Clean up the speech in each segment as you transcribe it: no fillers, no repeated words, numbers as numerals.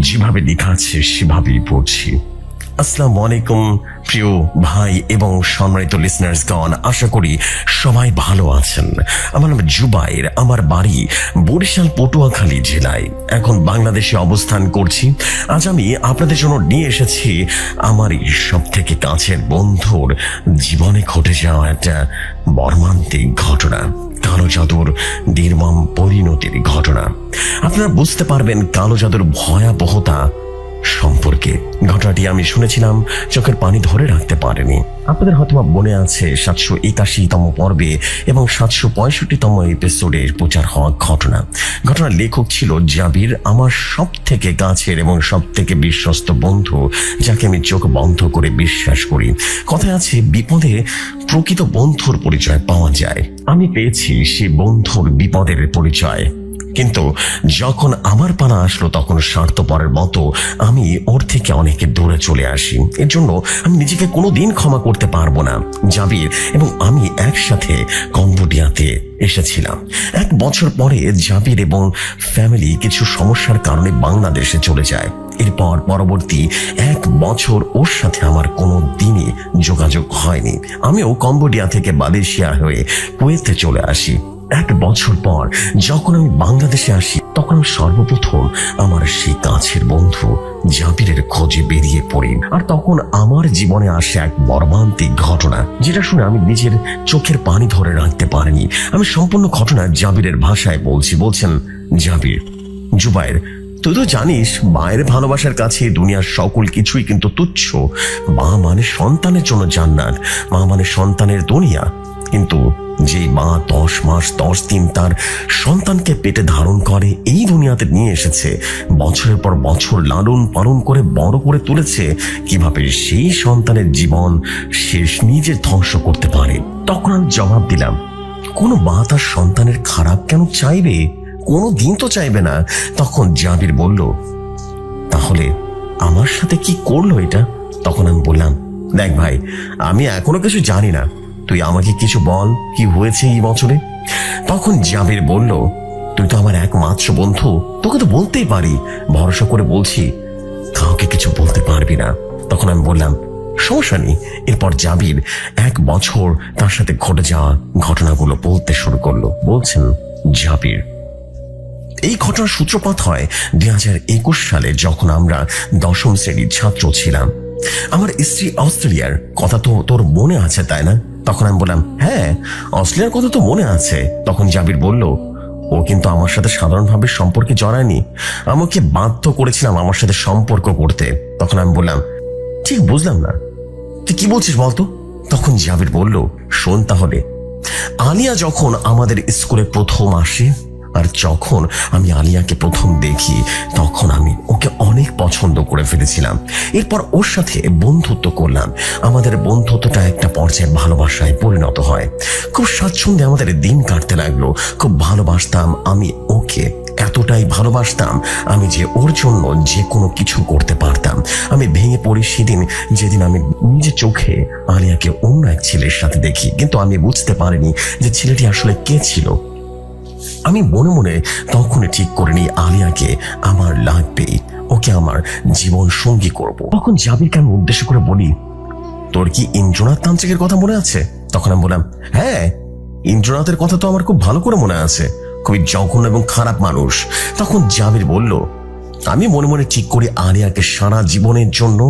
যেভাবে লেখা আছে সেভাবেই পড়ছি। আসসালামু আলাইকুম প্রিয় ভাই এবং সম্মানিত লিসনার্সগণ, আশা করি সবাই ভালো আছেন। আমার নাম জুবাইর, আমার বাড়ি বরিশাল পটুয়াখালী জেলায়, এখন বাংলাদেশে অবস্থান করছি। আজ আমি আপনাদের জন্য নিয়ে এসেছি আমারই সব থেকে কাছের বন্ধুর জীবনে ঘটে যাওয়া একটা মর্মান্তিক ঘটনা, কালো জাদুর নির্মম পরিণতির ঘটনা। আপনারা বুঝতে পারবেন কালো জাদুর ভয়াবহতা সম্পর্কে। ঘটনাটি আমি শুনেছিলাম, চোখের পানি ধরে রাখতে পারেনি। আপনাদের হয়তো মনে আছে 781তম পর্বে এবং 765তম এপিসোডে প্রচার হওয়া ঘটনার লেখক ছিল জাবির, আমার সব থেকে কাছের এবং সব থেকে বিশ্বস্ত বন্ধু, যাকে আমি চোখ বন্ধ করে বিশ্বাস করি। কথায় আছে, বিপদে প্রকৃত বন্ধুর পরিচয় পাওয়া যায়। আমি পেয়েছি সেই বন্ধুর বিপদের পরিচয়, কিন্তু যখন আমার পালা আসলো তখন স্বার্থপরের মতো আমি ওর থেকে অনেক দূরে চলে আসি। এর জন্য আমি নিজেকে কোনোদিন ক্ষমা করতে পারবো না। জাবির এবং আমি একসাথে কম্বোডিয়াতে এসেছিলাম। 1 বছর পরে জাবির এবং ফ্যামিলি কিছু সমস্যার কারণে বাংলাদেশে চলে যায়। এরপর পরবর্তী 1 বছর ওর সাথে আমার কোনো দিনই যোগাযোগ হয়নি। আমিও কম্বোডিয়া থেকে মালয়েশিয়া হয়ে কুয়েতে চলে আসি। 1 বছর পর যখন আমি বাংলাদেশে আসি তখন আমি সর্বপ্রথম আমার সেই কাছের বন্ধু জাবিরের খোঁজে বেরিয়ে পড়ি। আর তখন আমার জীবনে আসে এক মর্মান্তিক ঘটনা, যেটা শুনে আমি নিজের চোখের পানি ধরে রাখতে পারিনি। আমি সম্পূর্ণ ঘটনা জাবিরের ভাষায় বলছেন জাবির, জুবাইর, তুই তো জানিস মায়ের ভালোবাসার কাছে দুনিয়ার সকল কিছুই কিন্তু তুচ্ছ। মা মানে সন্তানের জন্য জান্নাত, মা মানে সন্তানের দুনিয়া। কিন্তু যে মা 10 মাস 10 দিন তার সন্তানকে পেটে ধারণ করে এই দুনিয়াতে নিয়ে এসেছে, বছরের পর বছর লালন পালন করে বড় করে তুলেছে, কিভাবে সেই সন্তানের জীবন শেষ নিজে ধ্বংস করতে পারে? তখন আমি জবাব দিলাম, কোনো মা তার সন্তানের খারাপ কেন চাইবে? কোনো দিন তো চাইবে না। তখন জাবির বলল, তাহলে আমার সাথে কি করলো এটা? তখন আমি বললাম, দেখ ভাই, আমি এখনো কিছু জানি না, তুই আমাকে কিছু বল, কি হয়েছে এই বছরে। তখন জাবির বলল, তুই তো আমার একমাত্র বন্ধু, তোকে তো বলতেই পারি, ভরসা করে বলছি কাউকে কিছু বলতে পারবি না। তখন আমি বললাম, সমস্যা নেই। এরপর জাবির 1 বছর তার সাথে ঘটে যাওয়া ঘটনাগুলো বলতে শুরু করলো। বলছেন জাবির, এই ঘটনার সূত্রপাত হয় 2021 সালে, যখন আমরা 10ম শ্রেণীর ছাত্র ছিলাম। আমার স্ত্রী অস্ট্রেলিয়ার কথা তো তোর মনে আছে, তাই না? তখন আমি বললাম, হ্যাঁ, অস্ট্রেলিয়ার কথা তো মনে আছে। তখন জাবির বলল, ও কিন্তু আমার সাথে সাধারণভাবে সম্পর্কে জড়ায়নি, আমাকে বাধ্য করেছিলাম আমার সাথে সম্পর্ক করতে। তখন আমি বললাম, ঠিক বুঝলাম না, তুই কি বলছিস বলতো? তখন জাবির বলল, শোন তাহলে, আলিয়া যখন আমাদের স্কুলে প্রথম আসে, আর যখন আমি আলিয়াকে প্রথম দেখি তখন আমি ওকে অনেক পছন্দ করে ফেলেছিলাম। এরপর ওর সাথে বন্ধুত্ব করলাম। আমাদের বন্ধুত্বটা একটা পর্যায়ে ভালোবাসায় পরিণত হয়। খুব স্বাচ্ছন্দ্যে আমাদের দিন কাটতে লাগলো। খুব ভালোবাসতাম আমি ওকে, এতটাই ভালোবাসতাম আমি যে ওর জন্য যে কোনো কিছু করতে পারতাম। আমি ভেঙে পড়ি সেদিন, যেদিন আমি নিজে চোখে আলিয়াকে অন্য এক ছেলের সাথে দেখি, কিন্তু আমি বুঝতে পারিনি যে ছেলেটি আসলে কে ছিল। আমি মনে মনে তখনই ঠিক করে নিই আলিয়াকে আমার লাগবে, ওকে আমার জীবন সঙ্গী করব। তখন জাবিরকে আমি উদ্দেশ্য করে বলি, তোর কি ইন্দ্রনাথ তান্ত্রিকের কথা মনে আছে? তখন আমি বললাম, হ্যাঁ, ইন্দ্রনাথের কথা তো আমার খুব ভালো করে মনে আছে, খুবই জঘন্য এবং খারাপ মানুষ। তখন জাবির বলল, আমি মনে মনে ঠিক করি আলিয়াকে সারা জীবনের জন্য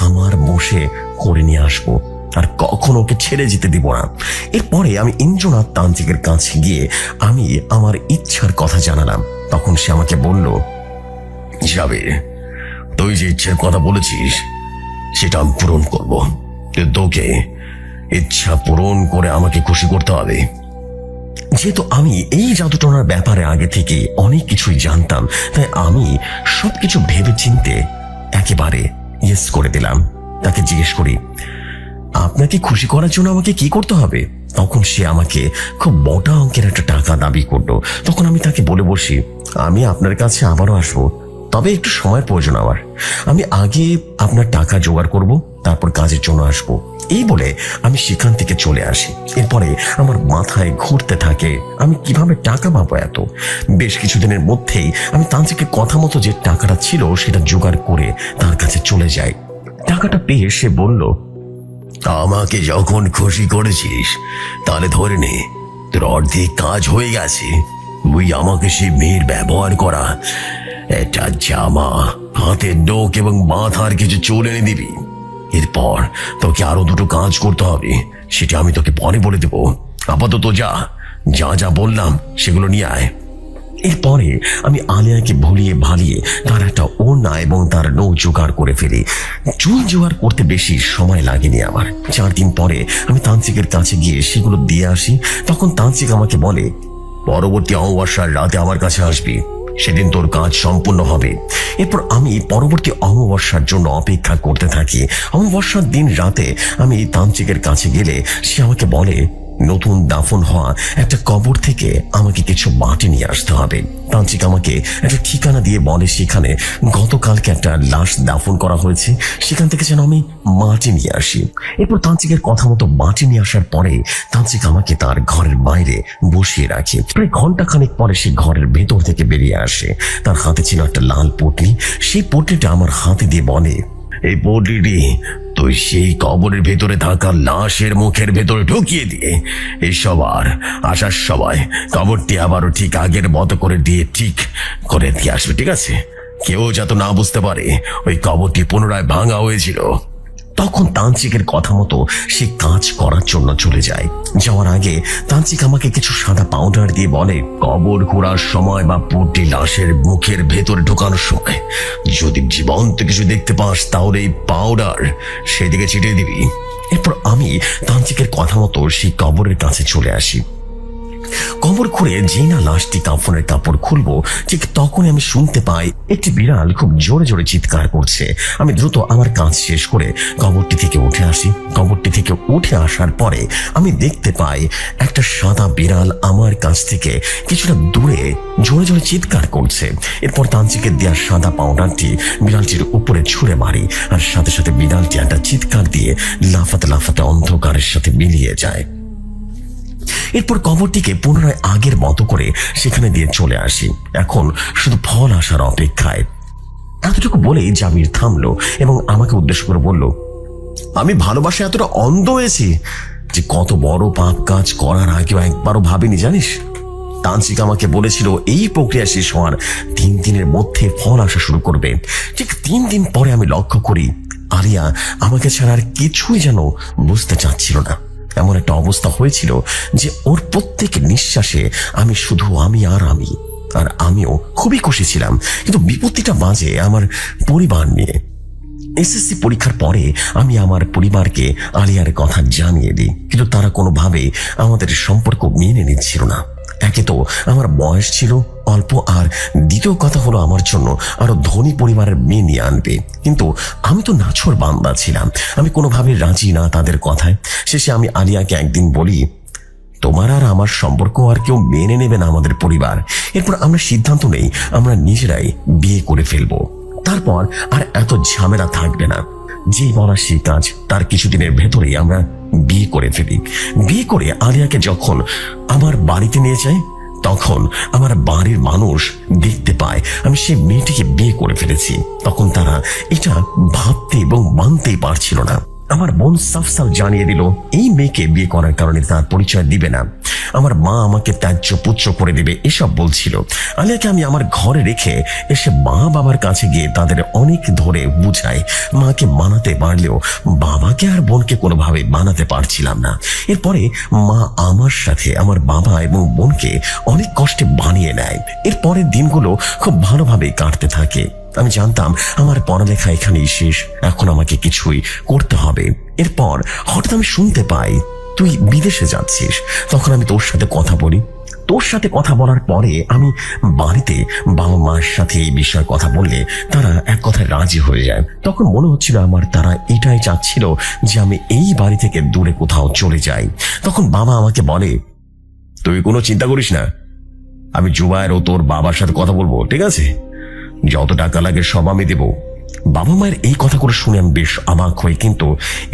আমার বসে করে নিয়ে আসবো, আর কখনো ওকে ছেড়ে যেতে দিব না। এরপরে আমি ইন্দ্রনাথ তান্ত্রিকের কাছে গিয়ে আমি আমার ইচ্ছার কথা জানালাম। তখন সে আমাকে বলল, জাবির, তুই যে ইচ্ছার কথা বলেছিস সেটা আমি পূরণ করব। তোকে ইচ্ছা পূরণ করে আমাকে খুশি করতে হবে। যেহেতু আমি এই জাদুটনার ব্যাপারে আগে থেকে অনেক কিছুই জানতাম, তাই আমি সবকিছু ভেবে চিনতে একেবারে ইয়েস করে দিলাম। তাকে জিজ্ঞেস করি, আপনাকে খুশি করার জন্য আমাকে কি করতে হবে? তখন সে আমাকে খুব মোটা অঙ্কের একটা টাকা দাবি করলো। তখন আমি তাকে বলে বসি, আমি আপনার কাছে আবারও আসবো, তবে একটু সময়ের প্রয়োজন আমার। আমি আগে আপনার টাকা জোগাড় করব, তারপর কাজের জন্য আসব। এই বলে আমি সেখান থেকে চলে আসি। এরপরে আমার মাথায় ঘুরতে থাকে আমি কিভাবে টাকা পাবো এত। বেশ কিছুদিনের মধ্যেই আমি তান্ত্রিকের কথা মতো যে টাকাটা ছিল সেটা জোগাড় করে তার কাছে চলে যাই। টাকাটা পেয়ে সে বলল, আমাকে যখন খুশি করেছিস তাহলে ধরে নে তোর অর্ধেক কাজ হয়ে গেছে। তুই আমাকে সেই মেয়ের ব্যবহার করা একটা জামা, হাতের নখ এবং মাথার কিছু চুল এনে দিবি। এরপর তোকে আরো দুটো কাজ করতে হবে, সেটা আমি তোকে পরে বলে দেবো। আপাতত যা যা যা বললাম সেগুলো নিয়ে আয়। এরপরে আমি আলিয়াকে ভুলিয়ে ভালিয়ে তার একটা ওড়না এবং তার নৌ জোগাড় করে ফেলি। চুল জোগাড় করতে বেশি সময় লাগেনি আমার। 4 দিন পরে আমি তান্ত্রিকের কাছে গিয়ে সেগুলো দিয়ে আসি। তখন তান্ত্রিক আমাকে বলে, পরবর্তী অমাবস্যার রাতে আমার কাছে আসবি, সেদিন তোর কাজ সম্পূর্ণ হবে। এরপর আমি পরবর্তী অমাবস্যার জন্য অপেক্ষা করতে থাকি। অমাবস্যার দিন রাতে আমি তান্ত্রিকের কাছে গেলে সে আমাকে বলে, নতুন দাফন হওয়া একটা কবর থেকে আমাকে কিছু মাটি নিয়ে আসতে হবে। তান্ত্রিক আমাকে একটা ঠিকানা দিয়ে বলে সেখানে গতকালকে একটা লাশ দাফন করা হয়েছে, সেখান থেকে যেন আমি মাটি নিয়ে আসি। এরপর তান্ত্রিকের কথা মতো মাটি নিয়ে আসার পরে তান্ত্রিক আমাকে তার ঘরের বাইরে বসিয়ে রাখে। প্রায় ঘন্টাখানেক পরে সে ঘরের ভেতর থেকে বেরিয়ে আসে। তার হাতে ছিল একটা লাল পটলি। সেই পটলিটা আমার হাতে দিয়ে বলে, এই পটলিটি তুই সেই কবরের ভেতরে থাকা লাশের মুখের ভেতরে ঢুকিয়ে দিয়ে এসব আর আসার সময় কবরটি আবারও ঠিক আগের মতো করে দিয়ে ঠিক করে দিয়ে আসবে, ঠিক আছে? কেউ যাতে না বুঝতে পারে ওই কবরটি পুনরায় ভাঙা হয়েছিল। তখন তান্ত্রিকের কথা মতো সে কাজ করার জন্য চলে যায়। যাওয়ার আগে তান্ত্রিক আমাকে কিছু সাদা পাউডার দিয়ে বলে, কবর খোঁড়ার সময় বা পট্টি লাশের মুখের ভেতরে ঢোকানোর সময় যদি জীবন্ত কিছু দেখতে পাস তাহলে এই পাউডার সেদিকে ছিটিয়ে দিবি। এরপর আমি তান্ত্রিকের কথা মতো সেই কবরের কাছে চলে আসি। কবর খুঁড়ে যেই না লাশটি কাফনের কাপড় খুলবো ঠিক তখনই আমি শুনতে পাই একটি বিড়াল খুব জোরে জোরে চিৎকার করছে। আমি দ্রুত আমার কাজ শেষ করে কবরটি থেকে উঠে আসি। কবরটি থেকে উঠে আসার পরে আমি দেখতে পাই একটা সাদা বিড়াল আমার কাছ থেকে কিছুটা দূরে জোরে জোরে চিৎকার করছে। এরপর তান্ত্রিকের দেওয়া সাদা পাউডারটি বিড়ালটির উপরে ছুঁড়ে মারি, আর সাথে সাথে বিড়ালটি একটা চিৎকার দিয়ে লাফাতে লাফাতে অন্ধকারের সাথে মিলিয়ে যায়। এরপর কবরটিকে পুনরায় আগের মতো করে সেখানে দিয়ে চলে আসি। এখন শুধু ফল আসার অপেক্ষায়। এতটুকু বলেই জাবির থামলো এবং আমাকে উদ্দেশ্য করে বলল, আমি ভালোবাসা এতটা অন্ধ হয়েছি যে কত বড় পাপ কাজ করার আগেও একবারও ভাবিনি, জানিস? তান্ত্রিক আমাকে বলেছিল এই প্রক্রিয়া শেষ হওয়ার 3 দিনের মধ্যে ফল আসা শুরু করবে। ঠিক 3 দিন পরে আমি লক্ষ্য করি আলিয়া আমাকে ছাড়া আর কিছুই যেন বুঝতে চাচ্ছিল না। এমন একটা অবস্থা হয়েছিল যে ওর প্রত্যেক নিঃশ্বাসে আমি শুধু আমি আর আমিও খুবই খুশি ছিলাম। কিন্তু বিপত্তিটা বাজে আমার পরিবার নিয়ে। এসএসসি পরীক্ষার পরে আমি আমার পরিবারকে আলিয়ার কথা জানিয়ে দিই, কিন্তু তারা কোনোভাবে আমাদের সম্পর্ক মেনে নিচ্ছিল না। একে তো আমার বয়স ছিল অল্প, আর দ্বিতীয় কথা হলো আমার জন্য আরো ধনী পরিবারের মেয়ে নিয়ে আনবে। কিন্তু আমি তো নাছোড় বান্দা ছিলাম, আমি কোনোভাবে রাজি না তাদের কথায়। শেষে আমি আলিয়াকে একদিন বলি, তোমার আর আমার সম্পর্ক আর কেউ মেনে নেবে না আমাদের পরিবার। এরপর আমরা সিদ্ধান্ত নেই আমরা নিজেরাই বিয়ে করে ফেলবো, তারপর আর এত ঝামেলা থাকবে না। যেই বলা সেই কাজ, তার কিছুদিনের ভেতরেই আমরা বিয়ে করে ফেলি। বিয়ে করে আলিয়াকে যখন আমার বাড়িতে নিয়ে যাই তখন আমার বাড়ির মানুষ দেখতে পায় আমি সেই মেয়েটিকে বিয়ে করে ফেলেছি। তখন তারা এটা ভাবতে এবং মানতেই পারছিল না। আমার বোন সাফ জানিয়ে দিল এই মেয়েকে বিয়ে করার কারণে তার পরিচয় দিবে না, আমার মা আমাকে ত্যায্য পুত্র করে দেবে, এসব বলছিল। আলিয়াকে আমি আমার ঘরে রেখে এসে মা বাবার কাছে গিয়ে তাদের অনেক ধরে বুঝাই। মাকে মানাতে পারলেও বাবাকে আর বোনকে কোনোভাবে মানাতে পারছিলাম না। এরপরে মা আমার সাথে আমার বাবা এবং বোনকে অনেক কষ্টে বানিয়ে নেয়। এরপরের দিনগুলো খুব ভালোভাবে কাটতে থাকে। আমি জানতাম আমার পড়ালেখা এখানেই শেষ, এখন আমাকে কিছুই করতে হবে। এরপর হঠাৎ আমি শুনতে পাই তুই বিদেশে যাচ্ছিস। তখন আমি তোর সাথে কথা বলি। তোর সাথে কথা বলার পরে আমি বাড়িতে বাবা মায়ের সাথে এই বিষয়ে কথা বললে তারা এক কথায় রাজি হয়ে যায়। তখন মনে হচ্ছিল আমার তারা এটাই চাচ্ছিল যে আমি এই বাড়ি থেকে দূরে কোথাও চলে যাই। তখন বাবা আমাকে বলে, তুই কোনো চিন্তা করিস না, আমি জুবায়ের ও তোর বাবার সাথে কথা বলবো, ঠিক আছে? যত টাকা লাগে সব আমি দেব। বাবা মায়ের এই কথা করে শুনে আমি বেশ অবাক হই, কিন্তু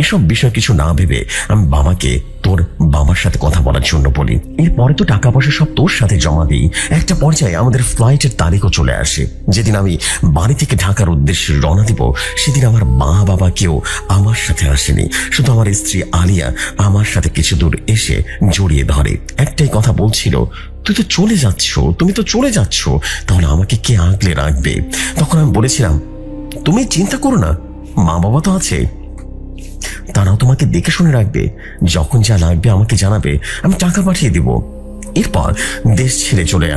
এসব বিষয় কিছু না ভেবে আমি বাবাকে তোর বাবার সাথে কথা বলার জন্য বলি। এরপরে তো টাকা পয়সা সব তোর সাথে জমা দিই। একটা পর্যায়ে আমাদের ফ্লাইটের তারিখও চলে আসে। যেদিন আমি বাড়ি থেকে ঢাকার উদ্দেশ্যে রওনা দিব, সেদিন আমার মা বাবা কেউ আমার সাথে আসেনি। শুধু আমার স্ত্রী আলিয়া আমার সাথে কিছু দূর এসে জড়িয়ে ধরে। একটাই কথা বলছিল, তুই তো চলে যাচ্ছ, তুমি তো চলে যাচ্ছ, তাহলে আমাকে কে আগলে রাখবে? তখন আমি বলেছিলাম, তুমি চিন্তা করো না, মা বাবা তো আছে, তারাও তোমাকে দেখে শুনে রাখবে। যখন যা লাগবে আমাকে জানাবে, আমি টাকা পাঠিয়ে দিব। এরপর দেশ ছেড়ে চলে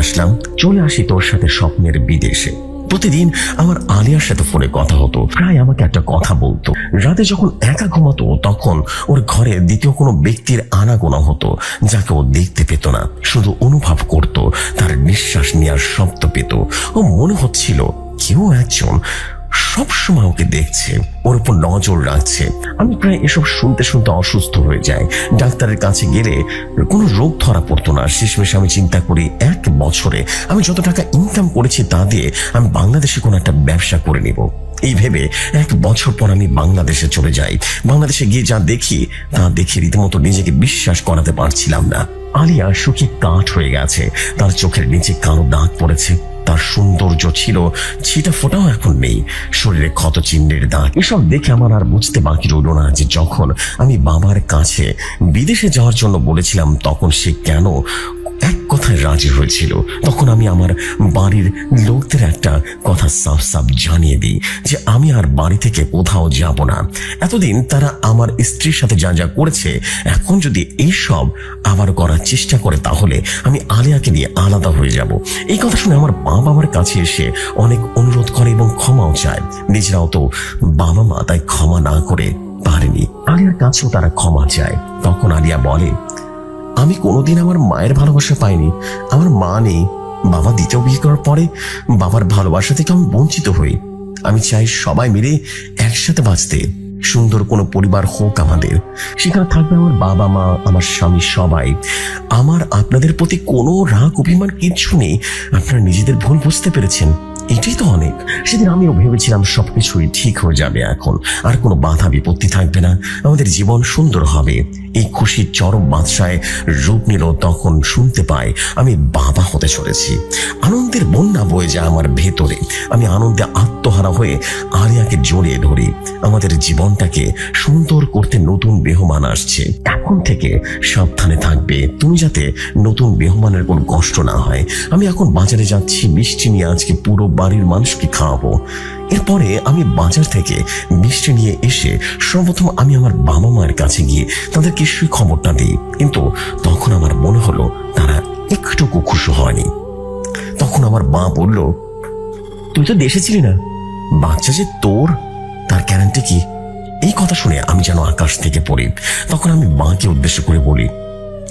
আসি তোর সাথে স্বপ্নের বিদেশে। প্রতিদিন আমার আলিয়ার সাথে ফোনে কথা হতো। প্রায় আমাকে একটা কথা বলতো। রাতে যখন একা ঘুমাতো তখন ওর ঘরে দ্বিতীয় কোনো ব্যক্তির আনাগোনা হতো, যাকে ও দেখতে পেত না, শুধু অনুভব করত, তার নিঃশ্বাস নেওয়ার শব্দ পেত। ও মনে হচ্ছিল কেউ একজন সবসময় ওকে দেখছে, ওর উপর নজর রাখছে। আমি প্রায় এসব শুনতে শুনতে অসুস্থ হয়ে যাই। ডাক্তারের কাছে গেলে কোনো রোগ ধরা পড়তো না। শেষমেশ আমি চিন্তা করি, 1 বছরে আমি যত টাকা ইনকাম করেছি তা দিয়ে আমি বাংলাদেশে কোনো একটা ব্যবসা করে নিব। এই ভেবে 1 বছর পর আমি বাংলাদেশে চলে যাই। বাংলাদেশে গিয়ে যা দেখি তা দেখে রীতিমতো নিজেকে বিশ্বাস করাতে পারছিলাম না। আলিয়া শুকিয়ে কাঠ হয়ে গেছে, তার চোখের নিচে কালো দাগ পড়েছে, তার সৌন্দর্য ছিল ছিটা ফোটাও এখন নেই, শরীরে ক্ষত চিহ্নের দাগ। এসব দেখে আমার আর বুঝতে বাকি রইল না যে যখন আমি বাবার কাছে বিদেশে যাওয়ার জন্য বলেছিলাম, তখন সে কেন এক কথায় রাজি হয়েছিল। তখন আমি আমার বাড়ির লোকদের একটা কথা সাফ সাফ জানিয়ে দিই যে আমি আর বাড়ি থেকে কোথাও যাব না। এতদিন তারা আমার স্ত্রীর সাথে যা যা করেছে, এখন যদি এইসব আবার করার চেষ্টা করে তাহলে আমি আলিয়াকে নিয়ে আলাদা হয়ে যাব। এই কথা শুনে আমার বাবা আমার কাছে এসে অনেক অনুরোধ করে এবং ক্ষমাও চায়। নিজেরাও তো বাবা মা, তাই ক্ষমা না করে পারেনি। আলিয়ার কাছেও তারা ক্ষমা চায়। তখন আলিয়া বলে, আমি কোনোদিন আমার মায়ের ভালোবাসা পাইনি, আমার মা নেই। বাবা দ্বিতীয় বিয়ে করার পরে বাবার ভালোবাসা থেকে আমি বঞ্চিত হই। আমি চাই সবাই মিলে একসাথে বাঁচতে। সুন্দর কোনো পরিবার হোক আমাদের, সেখানে থাকবে আমার বাবা মা, আমার স্বামী, সবাই। আমার আপনাদের প্রতি কোনো রাগ অভিমান কিচ্ছু নেই। আপনারা নিজেদের ভুল বুঝতে পেরেছেন, এটাই তো অনেক। সেদিন আমিও ভেবেছিলাম সবকিছুই ঠিক হয়ে যাবে, এখন আর কোনো বাধা বিপত্তি থাকবে না, আমাদের জীবন সুন্দর হবে। এই খুশির চরম বাদশায় রূপ নিল তখন শুনতে পাই আমি বাবা হতে চলেছি। আনন্দের বন্যা বয়ে যায় আমার ভেতরে। আমি আনন্দে আত্মহারা হয়ে আলিয়াকে জড়িয়ে ধরি। আমাদের জীবনটাকে সুন্দর করতে নতুন মেহমান আসছে, এখন থেকে সাবধানে থাকবে তুমি, যাতে নতুন মেহমানের কোনো কষ্ট না হয়। আমি এখন বাজারে যাচ্ছি, মিষ্টি নিয়ে আজকে পুরো বাড়ির মানুষকে খাওয়াবো। এরপরে আমি বাজার থেকে মিষ্টি নিয়ে এসে সর্বপ্রথম আমি আমার বাবা মায়ের কাছে গিয়ে তাদেরকে সেই খবরটা দিই, কিন্তু তখন আমার মনে হলো তারা একটুকু খুশি হয়নি। তখন আমার মা বলল, তুই তো দেশে ছিলি না, বাচ্চা যে তোর, তার গ্যারান্টি কি? এই কথা শুনে আমি যেন আকাশ থেকে পড়ি। তখন আমি মাকে উদ্দেশ্য করে বলি,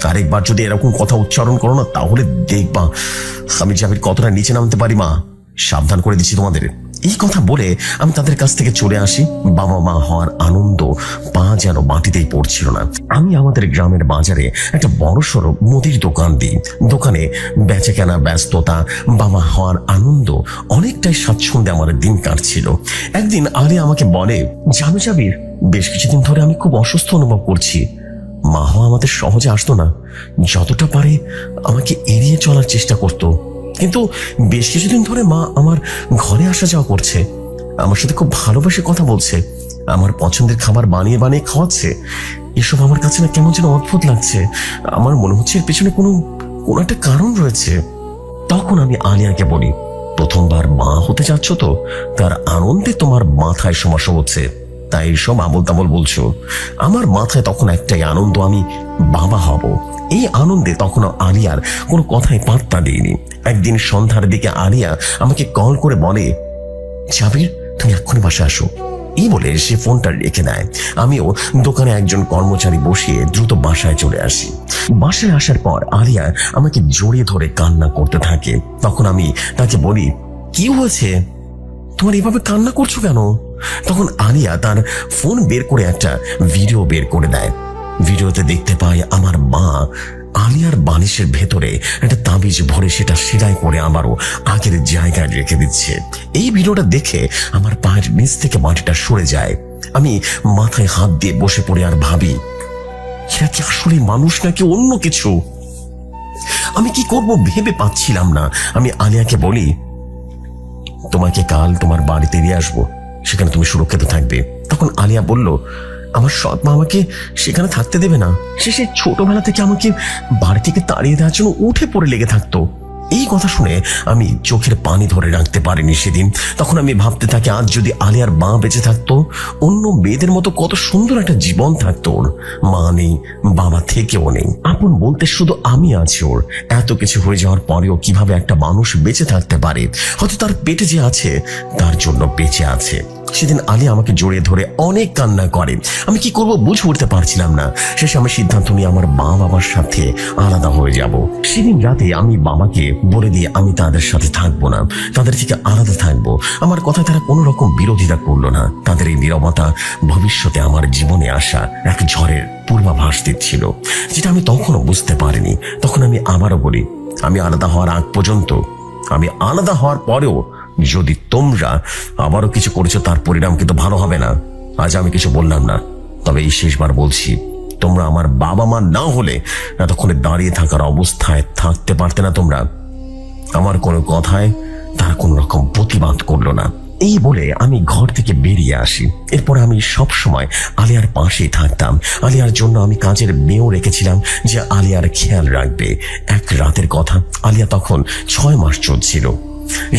আরেকবার যদি এরকম কথা উচ্চারণ করো না তাহলে দেখবা আমি জাবির কতটা নিচে নামতে পারি। মা, সাবধান করে দিচ্ছি তোমাদের। এই কথা বলে আমি তাদের কাছ থেকে চলে আসি। বাবা মা হওয়ার আনন্দ পা যেন মাটিতেই পড়ছিল না। আমি আমাদের গ্রামের বাজারে একটা বড় সড়ো মুদির দোকান দিই। দোকানে বেচা কেনা, ব্যস্ততা, বাবা হওয়ার আনন্দ, অনেকটাই স্বাচ্ছন্দ্যে আমার দিন কাটছিল। একদিন আলিয়া আমাকে বলে, জানো জাবির, বেশ কিছুদিন ধরে আমি খুব অসুস্থ অনুভব করছি। মা হওয়া আমাদের সহজে আসতো না, যতটা পারে আমাকে এড়িয়ে চলার চেষ্টা করতো, কিন্তু বেশ কিছুদিন ধরে মা আমার ঘরে আসা যাওয়া করছে, আমার সাথে খুব ভালোবেসে কথা বলছে, আমার পছন্দের খাবার বানিয়ে বানিয়ে খাওয়াচ্ছে। এসব আমার কাছে না কেমন যেন অদ্ভুত লাগছে। আমার মনে হচ্ছে এর পেছনে কোনো একটা কারণ রয়েছে। তখন আমি আলিয়াকে বলি, প্রথমবার মা হতে যাচ্ছ তো, তার আনন্দে তোমার মাথায় সমস্যা হচ্ছে, তাই সব আবল তাবল বলছো। আমার মাথায় তখন একটাই আনন্দ, আমি বাবা হব। এই আনন্দে তখন আলিয়ার কোনো কথাই পাত্তা দিইনি। একদিন সন্ধ্যার দিকে আলিয়া আমাকে কল করে বলে, জাবির, তুমি এক্ষুনি বাসায় আসো। এই বলে সে ফোনটা রেখে দেয়। আমিও দোকানে একজন কর্মচারী বসিয়ে দ্রুত বাসায় চলে আসি। বাসায় আসার পর আলিয়া আমাকে জড়িয়ে ধরে কান্না করতে থাকে। তখন আমি তাকে বলি, কি হয়েছে, তোমার এভাবে কান্না করছো কেন? তখন আলিয়া তার ফোন বের করে একটা ভিডিও বের করে দেয়। ভিডিওতে দেখতে পাই আমার মা আলিয়ার বালিশের ভেতরে একটা তাবিজ ভরে সেটা সেলাই করে আবারও আগের জায়গায় রেখে দিচ্ছে। এই ভিডিওটা দেখে আমার পায়ের নিচ থেকে মাটিটা সরে যায়। আমি মাথায় হাত দিয়ে বসে পড়ে আর ভাবি, সেটা কি আসলে মানুষ নাকি অন্য কিছু? আমি কি করব ভেবে পাচ্ছিলাম না। আমি আলিয়াকে বলি, তোমাকে কাল তোমার বাড়িতে দিয়ে আসবো, সেখানে তুমি সুরক্ষিত থাকবে। তখন আলিয়া বলল, আমার সৎ মা আমাকে সেখানে থাকতে দেবে না। সে ছোটবেলা থেকে আমাকে বাড়ি থেকে তাড়িয়ে দেওয়ার জন্য উঠে পড়ে লেগে থাকতো। এই কথা শুনে আমি চোখের পানি ধরে রাখতে পারিনি সেদিন। তখন আমি ভাবতে থাকি, আজ যদি আলিয়ার মা বেঁচে থাকতো, অন্য মেয়েদের মতো কত সুন্দর একটা জীবন থাকতো ওর। মা নেই, বাবা থেকেও নেই, আপন বলতে শুধু আমি আছি ওর। এত কিছু হয়ে যাওয়ার পরেও কিভাবে একটা মানুষ বেঁচে থাকতে পারে? হয়তো তার পেটে যে আছে তার জন্য বেঁচে আছে। সেদিন আলিয়া আমাকে জড়িয়ে ধরে অনেক কান্না করে। আমি কি করব বুঝে উঠতে পারছিলাম না। শেষে আমি সিদ্ধান্ত নিয়ে আমার মা বাবার সাথে আলাদা হয়ে যাব। সেদিন রাতে আমি বাবাকে বলে দিয়ে আমি তাদের সাথে থাকবো না, তাদের থেকে আলাদা থাকবো। আমার কথায় তারা কোনো রকম বিরোধিতা করলো না। তাদের এই নীরবতা ভবিষ্যতে আমার জীবনে আসা এক ঝড়ের পূর্বাভাস দিচ্ছিল, যেটা আমি তখনও বুঝতে পারিনি। তখন আমি আবারও বলি, আমি আলাদা হওয়ার আগ পর্যন্ত, আমি আলাদা হওয়ার পরেও যদি তোমরা আবারও কিছু করেছো, তার পরিণাম কিন্তু ভালো হবে না। আজ আমি কিছু বললাম না, তবে এই শেষবার বলছি, তোমরা আমার বাবা মা না হলে এতক্ষণে দাঁড়িয়ে থাকার অবস্থায় থাকতে পারতে না তোমরা। আমার কোনো কথায় তারা কোনো রকম প্রতিবাদ করলো না। এই বলে আমি ঘর থেকে বেরিয়ে আসি। এরপর আমি সব সময় আলিয়ার পাশেই থাকতাম। আলিয়ার জন্য আমি কাজের মেয়েও রেখেছিলাম যে আলিয়ার খেয়াল রাখবে। এক রাতের কথা, আলিয়া তখন 6 মাস চলছিল।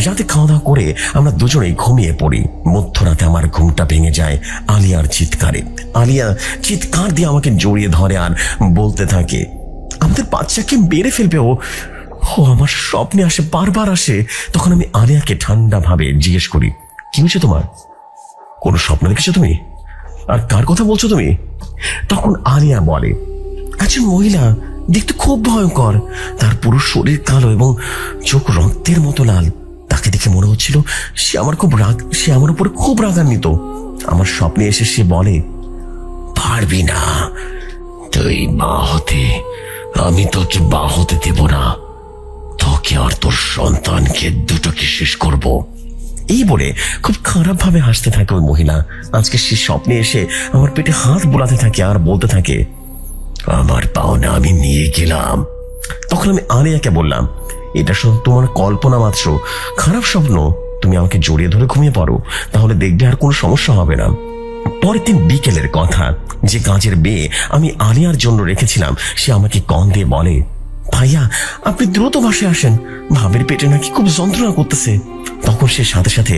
রাতে খাওয়া দাওয়া করে আমরা দুজনেই ঘুমিয়ে পড়ি। মধ্যরাতে আমার ঘুমটা ভেঙে যায় আলিয়ার চিৎকারে। আলিয়া চিৎকার দিয়ে আমাকে জড়িয়ে ধরে আর বলতে থাকে, আমাদের বাচ্চাকে মেরে ফেলবে ও। আমার স্বপ্নে আসে, বারবার আসে। তখন আমি আলিয়াকে ঠান্ডা ভাবে জিজ্ঞেস করি, কি হয়েছে তোমার? কোন স্বপ্ন দেখেছো তুমি? আর কার কথা বলছো তুমি? তখন আলিয়া বলে, একজন মহিলা, দেখতে খুব ভয়ঙ্কর। তার পুরো শরীর কালো এবং চোখ রক্তের মতো লাল। তাকে দেখে মনে হচ্ছিল সে আমার উপরে খুব রাগান্বিত। আমার স্বপ্নে এসে সে বলে, পারবি না তুই মা হতে, আমি তোকে মা হতে দেব না, তোকে আর তোর সন্তানকে দুটোকে শেষ করব। এই বলে খুব খারাপ ভাবে হাসতে থাকে ওই মহিলা। আজকে সে স্বপ্নে এসে আমার পেটে হাত বোলাতে থাকে আর বলতে থাকে, আমার পাওনা আমি নিয়ে গেলাম। তখন আমি আলিয়াকে বললাম, এটা শুধু তোমার কল্পনা মাত্র, খারাপ স্বপ্ন। তুমি আমাকে জড়িয়ে ধরে ঘুমিয়ে পড়ো, তাহলে দেখবে আর কোনো সমস্যা হবে না। পরের দিন বিকেলের কথা, যে কাজের মেয়ে আমি আলিয়ার জন্য রেখেছিলাম সে আমাকে কল দিয়ে বলে, ভাইয়া আপনি দ্রুত বাসায় আসেন, ভাবের পেটে নাকি খুব যন্ত্রণা করতেছে। তখন সে সাথে সাথে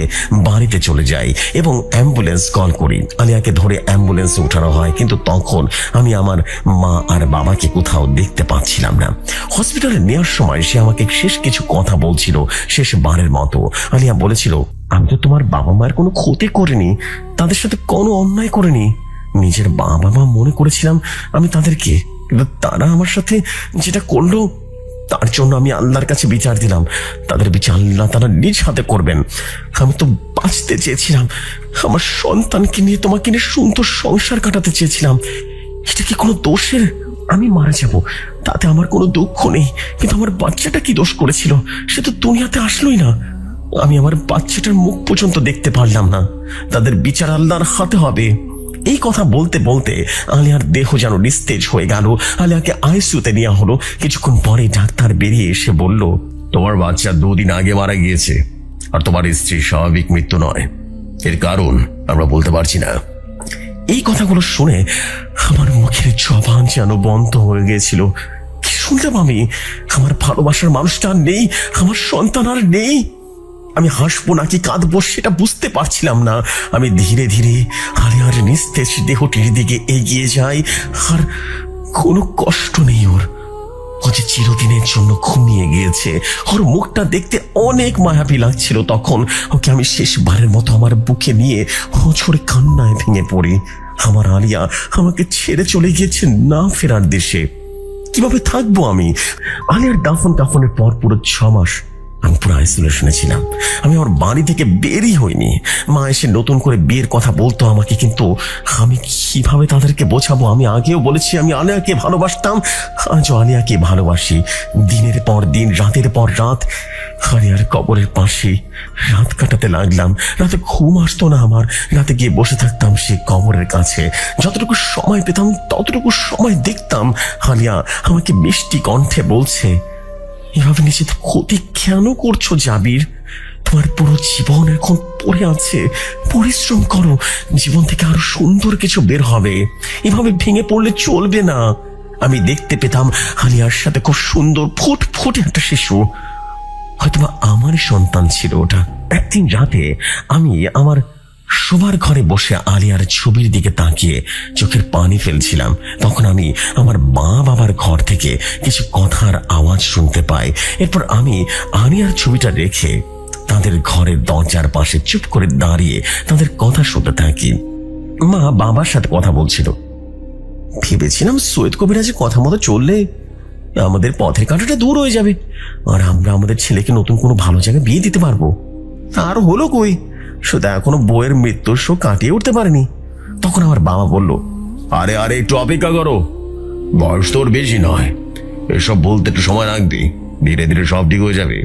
বাড়িতে চলে যায় এবং অ্যাম্বুলেন্স কল করি। আলিয়াকে ধরে অ্যাম্বুলেন্সে উঠানো হয়, কিন্তু তখন আমি আমার মা আর বাবাকে কোথাও দেখতে পাচ্ছিলাম না। হসপিটালে নেওয়ার সময় সে আমাকে শেষ কিছু কথা বলছিল, শেষবারের মতো। আলিয়া বলেছিল, আমি তো তোমার বাবা মায়ের কোনো ক্ষতি করিনি, তাদের সাথে কোনো অন্যায় করিনি। নিজের বাবা মা মনে করেছিলাম আমি তাদেরকে, কিন্তু তারা আমার সাথে যেটা করলো তার জন্য আমি আল্লাহর কাছে বিচার দিলাম। তাদের বিচার আল্লাহ তারা নিজ হাতে করবেন। আমি তো বাঁচতে চেয়েছিলাম, আমার সন্তানকে নিয়ে তোমাকে নিয়ে সুন্দর সংসার কাটাতে চেয়েছিলাম। এটা কি কোনো দোষের? আমি মারা যাব তাতে আমার কোনো দুঃখ নেই, কিন্তু আমার বাচ্চাটা কি দোষ করেছিল? সে তো দুনিয়াতে আসলোই না। আমি আমার বাচ্চাটার মুখ পর্যন্ত দেখতে পারলাম না। তাদের বিচার আল্লাহর হাতে হবে। এই কথা বলতে বলতে আলিয়ার দেহ যেন নিস্তেজ হয়ে গেল। আলিয়াকে আইসিইউতে নেওয়া হলো। কিছুক্ষণ পরে ডাক্তার বেরিয়ে এসে বলল, তোমার বাচ্চা 2 দিন আগে মারা গিয়েছে, আর তোমার স্ত্রীর স্বাভাবিক মৃত্যু নয়। এর কারণ আমরা বলতে পারছি না। এই কথাগুলো শুনে আমার মুখের জবান যেন বন্ধ হয়ে গিয়েছিল। কি শুনলাম আমি? আমার ভালোবাসার মানুষটা আর নেই, আমার সন্তান আর নেই। আমি হাসবো নাকি কাঁদবো সেটা বুঝতে পারছিলাম না। আমি ধীরে ধীরে আলিয়ার নিস্তেজ দেহটির দিকে এগিয়ে যাই। আর কোনো কষ্ট নেই ওর, ও যে চিরদিনের জন্য ঘুমিয়ে গিয়েছে। ওর মুখটা দেখতে অনেক মায়াবী লাগছিল। তখন ওকে আমি শেষবারের মতো আমার বুকে নিয়ে হোঁচড়ে কান্নায় ভেঙে পড়ি। আমার আলিয়া আমাকে ছেড়ে চলে গিয়েছে না ফেরার দেশে। কিভাবে থাকবো আমি? আলিয়ার দাফন কাফনের পর পুরো 6 মাস আমি পুরো আইসোলেশনে ছিলাম। আমি আমার বাড়ি থেকে বেরই হইনি। মা এসে নতুন করে বিয়ের কথা বলতো আমাকে, কিন্তু আমি কিভাবে তাদেরকে বোঝাবো? আমি আগেও বলেছি আমি আলিয়াকে ভালোবাসতাম, আজও আলিয়াকে ভালোবাসি। দিনের পর দিন, রাতের পর রাত আলিয়ার কবরের পাশে রাত কাটাতে লাগলাম। রাতে ঘুম আসতো না আমার। রাতে গিয়ে বসে থাকতাম সেই কবরের কাছে। যতটুকু সময় পেতাম ততটুকু সময় দেখতাম আলিয়া আমাকে মিষ্টি কণ্ঠে বলছে, এভাবে নিজের ক্ষতি কেন করছো জাবির? তোমার পুরো জীবন এখন পড়ে আছে, পরিশ্রম করো, জীবন থেকে আরো সুন্দর কিছু বের হবে। এভাবে ভেঙে পড়লে চলবে না। আমি দেখতে পেতাম আলিয়ার সাথে খুব সুন্দর ফুটফুটে একটা শিশু, হয়তোবা আমারই সন্তান ছিল ওটা। একদিন রাতে আমি আমার শোবার ঘরে বসে আলিয়ার ছবির দিকে তাকিয়ে চোখের পানি ফেলছিলাম। তখন আমি আমার মা বাবার ঘর থেকে কিছু কথার আওয়াজ শুনতে পাই। এরপর আমি আলিয়ার ছবিটা রেখে তাদের ঘরের দরজার পাশে চুপ করে দাঁড়িয়ে তাদের কথা শুনতে থাকি। মা বাবার সাথে কথা বলছিল। ভেবেছিলাম সৈয়দ কবিরাজের কথা মতো চললে আমাদের পথের কাঁটাটা দূর হয়ে যাবে, আর আমরা আমাদের ছেলেকে নতুন কোনো ভালো জায়গায় বিয়ে দিতে পারবো। আর হলো কই, শুধু এখনো বইয়ের মৃত্যুর শোক কাটিয়ে উঠতে পারেনি। তখন আমার বাবা বলল, আরে আরে একটু অপেক্ষা করো, বয়স তোর বেশি নয়, এসব বলতে একটু সময় রাখবি, ধীরে ধীরে সব ঠিক হয়ে যাবে।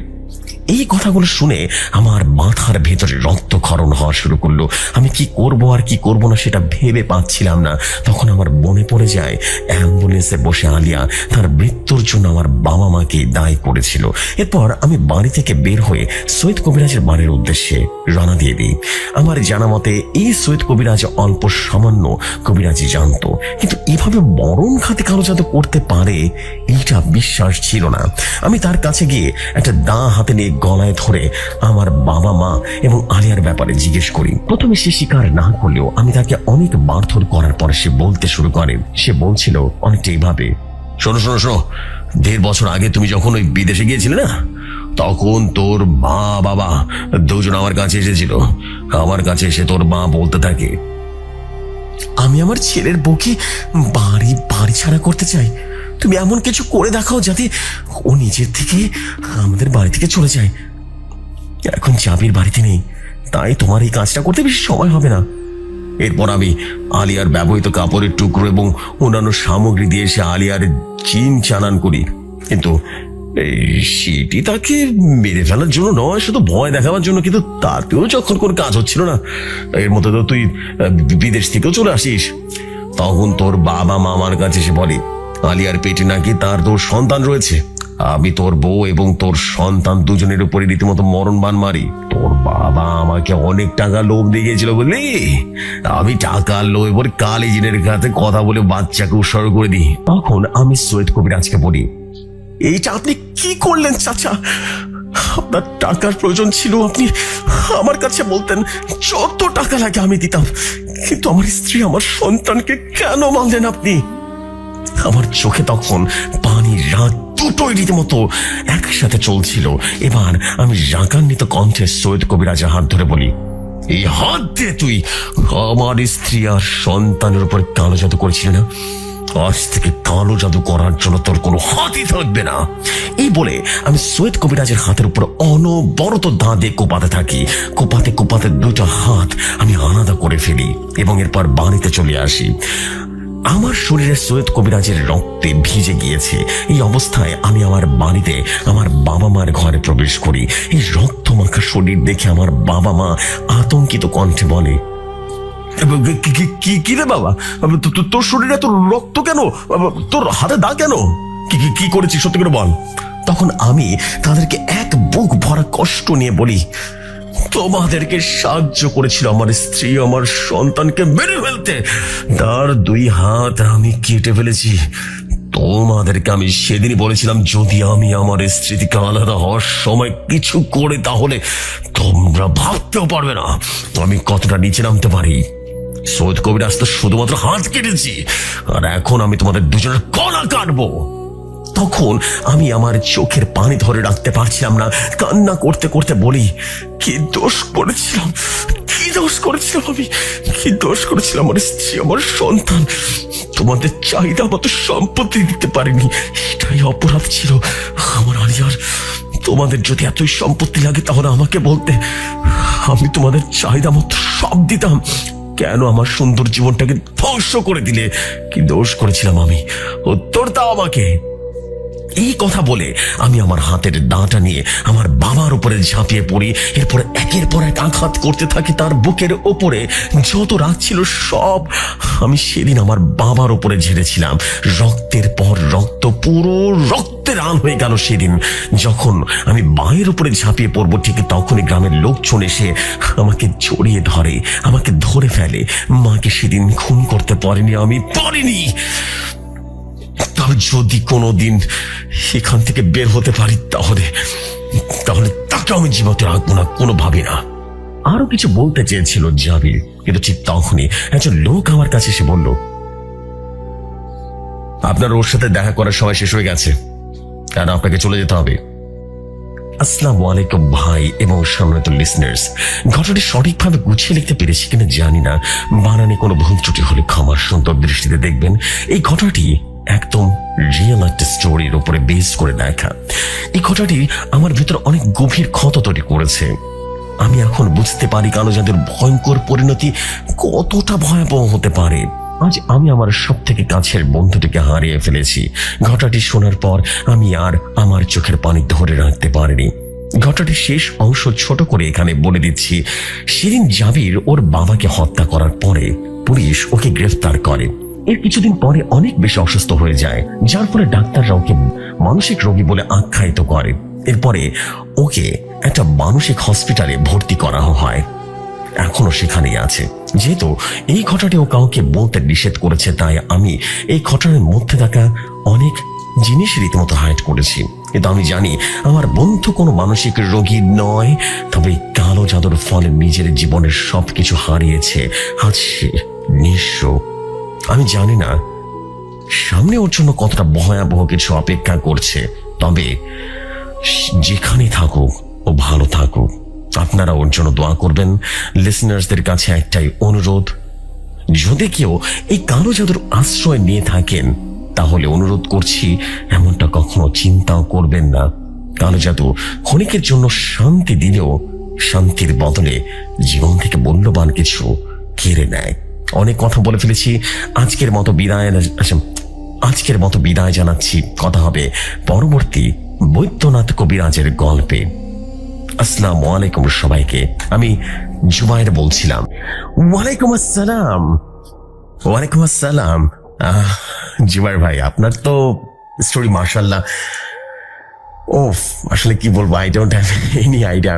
এই কথাগুলো শুনে আমার মাথার ভেতরে রক্তক্ষরণ হওয়া শুরু করলো। আমি কি করব আর কি করব না সেটা ভেবে পাচ্ছিলাম না। তখন আমার মনে পড়ে যায় অ্যাম্বুলেন্সে বসে আলিয়া তার মৃত্যুর জন্য আমার বাবা মাকে দায়ী করেছিল। এরপর আমি বাড়ি থেকে বের হয়ে সৈয়দ কবিরাজের বাড়ির উদ্দেশ্যে রওনা দিয়ে দিই। আমার জানা মতে এই সৈয়দ কবিরাজ অল্প সামান্য কবিরাজি জানতো, কিন্তু এভাবে মরণ খাতে কালো জাদু করতে পারে এইটা বিশ্বাস ছিল না। আমি তার কাছে গিয়ে একটা দা হাতে নিয়ে গলায় ধরে আমার বাবা মা এবং আলিয়ার ব্যাপারে জিজ্ঞেস করি। প্রথমে সে স্বীকার না করলেও আমি তাকে অনেক মারধর করার পরে সে বলতে শুরু করে। সে বলছিল অনেকটা এইভাবে, শোনো শোনো শোনো, 1.5 বছর আগে তুমি যখন ওই বিদেশে গিয়েছিলে না, তখন তোর মা বাবা দুজন আমার কাছে এসেছিল। আমার কাছে এসে তোর মা বলতে থাকে, আমি আমার ছেলের বউকে বাড়ি ছাড়া করতে চাই, তুমি এমন কিছু করে দেখাও যাতে ও নিজের থেকে আমাদের বাড়ি থেকে চলে যায়। এখন জাবির বাড়িতে নেই, তাই তোমার এই কাজটা করতে বেশি সময় হবে না। এরপর আমি আলিয়ার ব্যবহৃত কাপড়ের টুকরো এবং অন্যান্য সামগ্রী দিয়ে এসে আলিয়ার চিন চালান করি, কিন্তু সেটি তাকে মেরে ফেলার জন্য নয়, শুধু ভয় দেখাবার জন্য। কিন্তু তাতেও যখন কোনো কাজ হচ্ছিল না, এর মধ্যে তো তুই বিদেশ থেকেও চলে আসিস। তখন তোর বাবা মামার কাছে এসে বলে, আলিয়ার পেটে নাকি তোর সন্তান রয়েছে। আমি তোর বউ এবং তোর সন্তান দুজনের উপরে রীতিমতো মরণ বান মারি। তোর বাবা আমাকে অনেক টাকা লোভ দিয়ে গেছিল বললি, আমি টাকার লোভে পরে কালী জিনের কাছে কথা বলে বাচ্চাকে উৎসর্গ করে দিই। তখন আমি সৈয়দ কবিরাজকে বলি, এইটা আপনি কি করলেন চাচা? আপনার টাকার প্রয়োজন ছিল, আপনি আমার কাছে বলতেন, যত টাকা লাগে আমি দিতাম, কিন্তু আমার স্ত্রী আমার সন্তানকে কেন মানলেন আপনি? আমার চোখে তখন পানি রাগ দুটোই রীতিমতো একসাথে চলছিল। এবার আমি রাগান্বিত কণ্ঠে সৈয়দ কবিরাজের হাত ধরে বলি, এই হাত দিয়ে তুই আমার স্ত্রী আর সন্তানের উপর কালো জাদু করেছিলি না? আজ থেকে কালো জাদু করার জন্য তোর কোনো হাতই থাকবে না। এই বলে আমি সৈয়দ কবিরাজের হাতের উপর অনবরত দাঁ দিয়ে কোপাতে থাকি। কোপাতে কোপাতে দুটো হাত আমি আলাদা করে ফেলি এবং এরপর বাড়িতে চলে আসি। আমার শরীরে সৈয়দ কবিরাজের রক্তে ভিজে গিয়েছে। এই অবস্থায় আমি আমার বাড়িতে আমার বাবা মার ঘরে প্রবেশ করি। এই রক্ত মাখা শরীর দেখে আমার বাবা মা আতঙ্কিত কণ্ঠে বলে, কি রে বাবা, তোর শরীরে এত রক্ত কেন? তোর হাতে দাগ কেন? কি করেছিস সত্যি করে বল। তখন আমি তাদেরকে এক বুক ভরা কষ্ট নিয়ে বলি, তোমাদেরকে সাহায্য করেছিল আমার স্ত্রী আমার সন্তানকে মেরে ফেলতে, তার 2 হাত আমি কেটে ফেলেছি। তোমাদেরকে আমি সেদিনই বলেছিলাম, যদি আমি আমার স্ত্রী থেকে আলাদা হওয়ার সময় কিছু করে, তাহলে তোমরা ভাবতেও পারবে না আমি কতটা নিচে নামতে পারি। সৈয়দ কবিরাজ তো শুধুমাত্র হাত কেটেছি, আর এখন আমি তোমাদের দুজনের গলা কাটবো। তখন আমি আমার চোখের পানি ধরে রাখতে পারছিলাম না। কান্না করতে করতে বলি, কি দোষ করেছিলাম আমি? কি দোষ করেছিলাম? আমার স্ত্রী আমার সন্তান তোমাদের চাহিদা মতো সম্পত্তি দিতে পারিনি, এটাই অপরাধ ছিল আমার আলিয়ার। তোমাদের যদি এতই সম্পত্তি লাগে তাহলে আমাকে বলতে, আমি তোমাদের চাহিদা মতো সব দিতাম। কেন আমার সুন্দর জীবনটাকে ধ্বংস করে দিলে? কি দোষ করেছিলাম আমি? উত্তর দাও আমাকে। এই কথা বলে আমি আমার হাতের দাঁটা নিয়ে আমার বাবার উপরে ঝাঁপিয়ে পড়ি। এরপর একের পর এক আঘাত করতে থাকি তার বুকের ওপরে। যত রাগ ছিল সব আমি সেদিন আমার বাবার উপরে ঝেড়েছিলাম। রক্তের পর রক্ত, পুরো রক্তে রান হয়ে গেল সেদিন। যখন আমি মায়ের উপরে ঝাঁপিয়ে পড়বো ঠিক তখনই গ্রামের লোকজন এসে আমাকে জড়িয়ে ধরে, আমাকে ধরে ফেলে। মাকে সেদিন খুন করতে পারিনি। তবে যদি কোনোদিন এখান থেকে বের হতে পারি তাহলে তাকে আমি জীবতে রাখবো না, কোনোভাবে না। আরো কিছু বলতে চেয়েছিল জাবির, কিন্তু ঠিক তখনই একজন লোক আমার কাছে এসে বলল, আপনার ওর সাথে দেখা করার সময় শেষ হয়ে গেছে, কারণ আপনাকে চলে যেতে হবে। আসসালামু আলাইকুম ভাই এবং সম্মানিত লিসনার্স। ঘটনাটি সঠিকভাবে গুছিয়ে লিখতে পেরেছি কিনা জানি না, বানানে কোনো ভুল ত্রুটি হলে ক্ষমার সুন্দর দৃষ্টিতে দেখবেন। এই ঘটনাটি একদম রিয়েল একটা স্টোরির উপরে বেস করে লেখা। এই ঘটনাটি আমার ভিতরে অনেক গভীর ক্ষত তৈরি করেছে। আমি এখন বুঝতে পারি কালো জাদুর ভয়ঙ্কর পরিণতি কতটা ভয়াবহ হতে পারে। আজ আমি আমার সব থেকে কাছের বন্ধুটিকে হারিয়ে ফেলেছি। ঘটনাটি শোনার পর আমি আর আমার চোখের পানি ধরে রাখতে পারিনি। ঘটনাটির শেষ অংশ ছোট করে এখানে বলে দিচ্ছি। সেদিন জাবির ওর বাবাকে হত্যা করার পরে পুলিশ ওকে গ্রেফতার করে। এর কিছুদিন পরে অনেক বেশি অসুস্থ হয়ে যায়, যার ফলে ডাক্তাররা ওকে মানসিক রোগী বলে আখ্যায়িত করে। এরপরে ওকে একটা মানসিক হসপিটালে ভর্তি করা হয়, এখনো সেখানেই আছে। যেহেতু এই ঘটনাটি ও কাউকে বলতে নিষেধ করেছে, তাই আমি এই ঘটনার মধ্যে থাকা অনেক জিনিস রীতিমতো হাইড করেছি। কিন্তু আমি জানি আমার বন্ধু কোনো মানসিক রোগী নয়, তবে কালো জাদুর ফলে নিজের জীবনের সবকিছু হারিয়েছে। আজ সে নিঃস্ব। আমি জানি না সামনে ওর জন্য কতটা ভয়াবহ কিছু অপেক্ষা করছে, তবে যেখানেই থাকুক ও ভালো থাকুক। আপনারা ওর জন্য দোয়া করবেন। লিসনার্সদের কাছে একটাই অনুরোধ, যদি কেউ এই কালো জাদুর আশ্রয় নিয়ে থাকেন তাহলে অনুরোধ করছি এমনটা কখনো চিন্তাও করবেন না। কালো জাদু ক্ষণিকের জন্য শান্তি দিলেও শান্তির বদলে জীবন থেকে মূল্যবান কিছু কেড়ে নেয়। অনেক কথা বলে ফেলেছি, আজকের মতো বিদায় জানাচ্ছি। কথা হবে পরবর্তী বৈদ্যনাথ কবিরাজের গল্পে। আসসালামু আলাইকুম সবাইকে, আমি জুবাইর বলছিলাম। ওয়ালাইকুম আসসালাম। ওয়ালাইকুম আসসালাম। জুবাইর ভাই, আপনার তো স্টোরি মাশাআল্লাহ। ওফ, আসলে কি বলবো, I don't have any idea.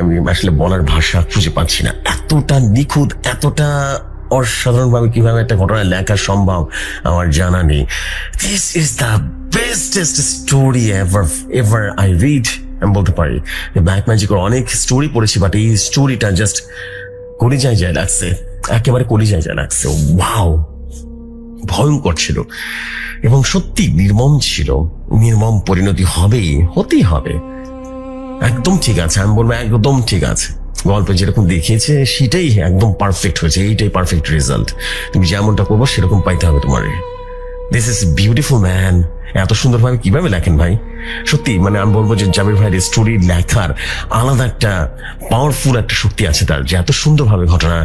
আমি আসলে বলার ভাষা খুঁজে পাচ্ছি না। এতটা নিখুঁত, এতটা অসাধারণভাবে কিভাবে একটা ঘটনা লেখা সম্ভব আমার জানা নেই। This is the bestest story ever I read. আমি বলতে পারি ব্ল্যাক ম্যাজিকের অনেক স্টোরি পড়েছি, বাট এই স্টোরিটা জাস্ট কলিজায় যায় লাগছে, একেবারে কলিজায় যায় লাগছে। ওয়াও, ভয়ঙ্কর ছিল এবং সত্যি নির্মম ছিল। নির্মম পরিণতি হতেই হবে। একদম ঠিক আছে, আমি বলবো একদম ঠিক আছে। গল্পে যেরকম দেখিয়েছে সেটাই একদম পারফেক্ট হয়েছে, এইটাই পারফেক্ট রেজাল্ট। তুমি যেমনটা করবো সেরকম পাইতে হবে তোমার। This is beautiful man. এত সুন্দরভাবে কিভাবে লেখেন ভাই, সত্যি আমি বলবো যে জাবির ভাইয়ের স্টোরি লেখার আলাদা একটা পাওয়ারফুল একটা শক্তি আছে তার, যে এত সুন্দরভাবে ঘটনা